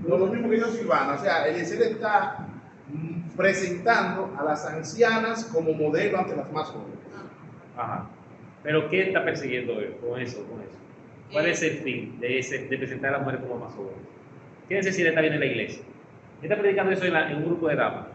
Lo mismo que yo Silvana, o sea, Eliezer está presentando a las ancianas como modelo ante las más jóvenes. Ajá. Pero ¿qué está persiguiendo él con eso? ¿Cuál es el fin de presentar a las mujeres como más jóvenes? ¿Qué necesidad está bien en la iglesia? Él está predicando eso en un grupo de damas.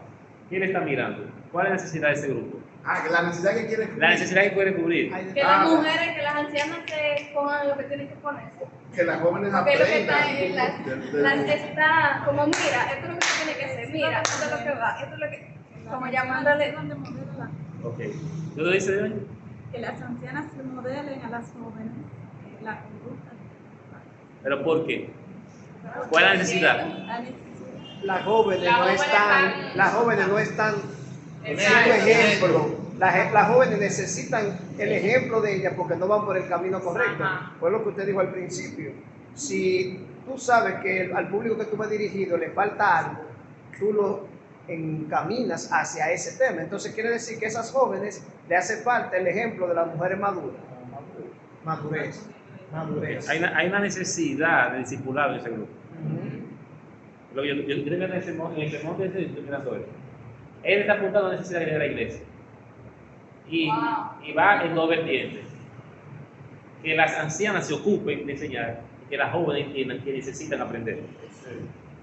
¿Quién está mirando? ¿Cuál es la necesidad de ese grupo? Ah, que la necesidad que quiere cubrir. La necesidad que puede cubrir. Que las mujeres, que las ancianas se pongan lo que tienen que ponerse. Que las jóvenes Porque lo que aprendan. está en las está como, mira, esto es lo que se tiene que hacer, mira, esto es lo que va, esto es lo que, como llamándole. Ok. ¿Tú lo dices, Doña? Que las ancianas modelen a las jóvenes la conducta. ¿Pero por qué? ¿Cuál es la necesidad? Las jóvenes Las no jóvenes están, están- las jóvenes no están Exacto. siendo ejemplo. Las jóvenes necesitan el ejemplo de ellas porque no van por el camino correcto. Ajá. Fue lo que usted dijo al principio. Si tú sabes que al público que tú vas dirigido le falta algo, tú lo encaminas hacia ese tema. Entonces quiere decir que a esas jóvenes le hace falta el ejemplo de las mujeres maduras. Madurez. Hay una necesidad de discipulado en ese grupo. Ujú. Lo que yo creo que en el sermón de ese, estoy mirando él. Él está apuntando a la necesidad de la iglesia. Y va en dos vertientes. Que las ancianas se ocupen de enseñar y que las jóvenes entiendan que necesitan aprender.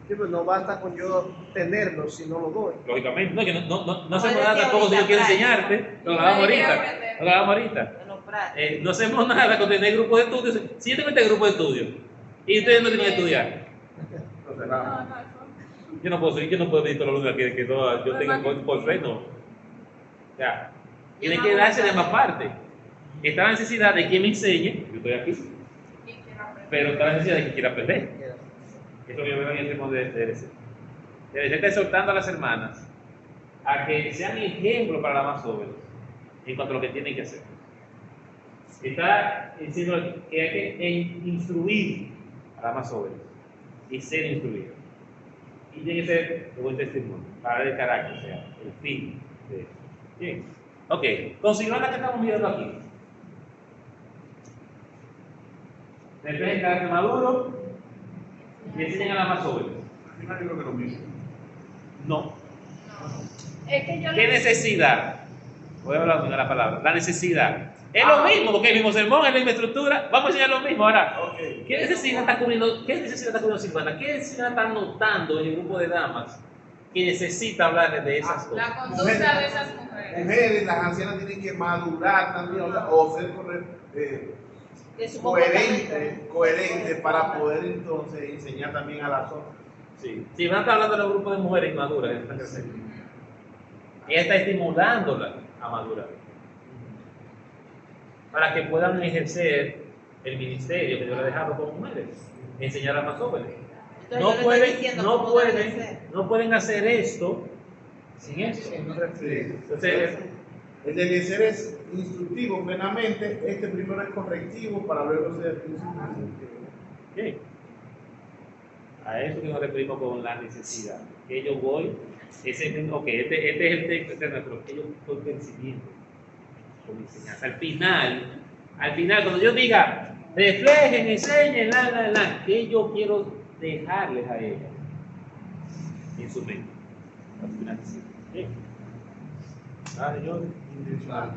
Sí, pues no basta con yo tenerlo si no lo doy. Lógicamente, no, que no hacemos nada tampoco si yo quiero enseñarte, lo grabamos ahorita. Lo grabamos ahorita. No hacemos nada con tener grupo de estudios. Si yo tengo este grupo de estudios y ustedes no tienen que estudiar, Entonces, nada. yo no puedo pedir todos los lunes que yo tengo por fe, no. Ya. Tienen que darse de más parte. Está la necesidad de que me enseñe, yo estoy aquí, pero está la necesidad de que quiera aprender. Eso yo veo en el sermón de DRC. DRC está exhortando a las hermanas a que sean ejemplo para las más jóvenes en cuanto a lo que tienen que hacer. Está diciendo que hay que instruir a las más jóvenes y ser instruidas. Y tiene que ser de buen testimonio, para ver el carácter, o sea, el fin de eso. Bien. Ok, considerando la que estamos mirando aquí. Después el carácter maduro y enseñan a las más jóvenes. Al final yo creo que lo mismo. No. Es que yo ¿Qué necesidad? Voy a hablar de la palabra. La necesidad. Es lo mismo, porque es el mismo sermón, es la misma estructura. Vamos a enseñar lo mismo ahora. ¿Qué necesidad está cubriendo Silvana? ¿Qué necesidad está notando en el grupo de damas que necesita hablarles de esas cosas? La conducta de esas mujeres. Mujeres, las ancianas tienen que madurar también, o ser De su comportamiento. coherente para poder entonces enseñar también a las otras. Sí. Silvana está hablando de los grupos de mujeres inmaduras que están creciendo. Ella está estimulándolas a madurar para que puedan ejercer el ministerio que Dios le ha dejado con mujeres, enseñar a más jóvenes. No pueden hacer esto sin eso. Entonces, El deber ser es instructivo plenamente, este primero es correctivo para luego ser instructivo. ¿qué? A eso que nos referimos con la necesidad. Que yo voy, este es el texto, este es nuestro, que yo estoy percibiendo con enseñanza. Al final, cuando yo diga, reflejen, enseñen, que yo quiero dejarles a ellas en su mente. Al final, sí. ¿Qué? Señor. Intencional.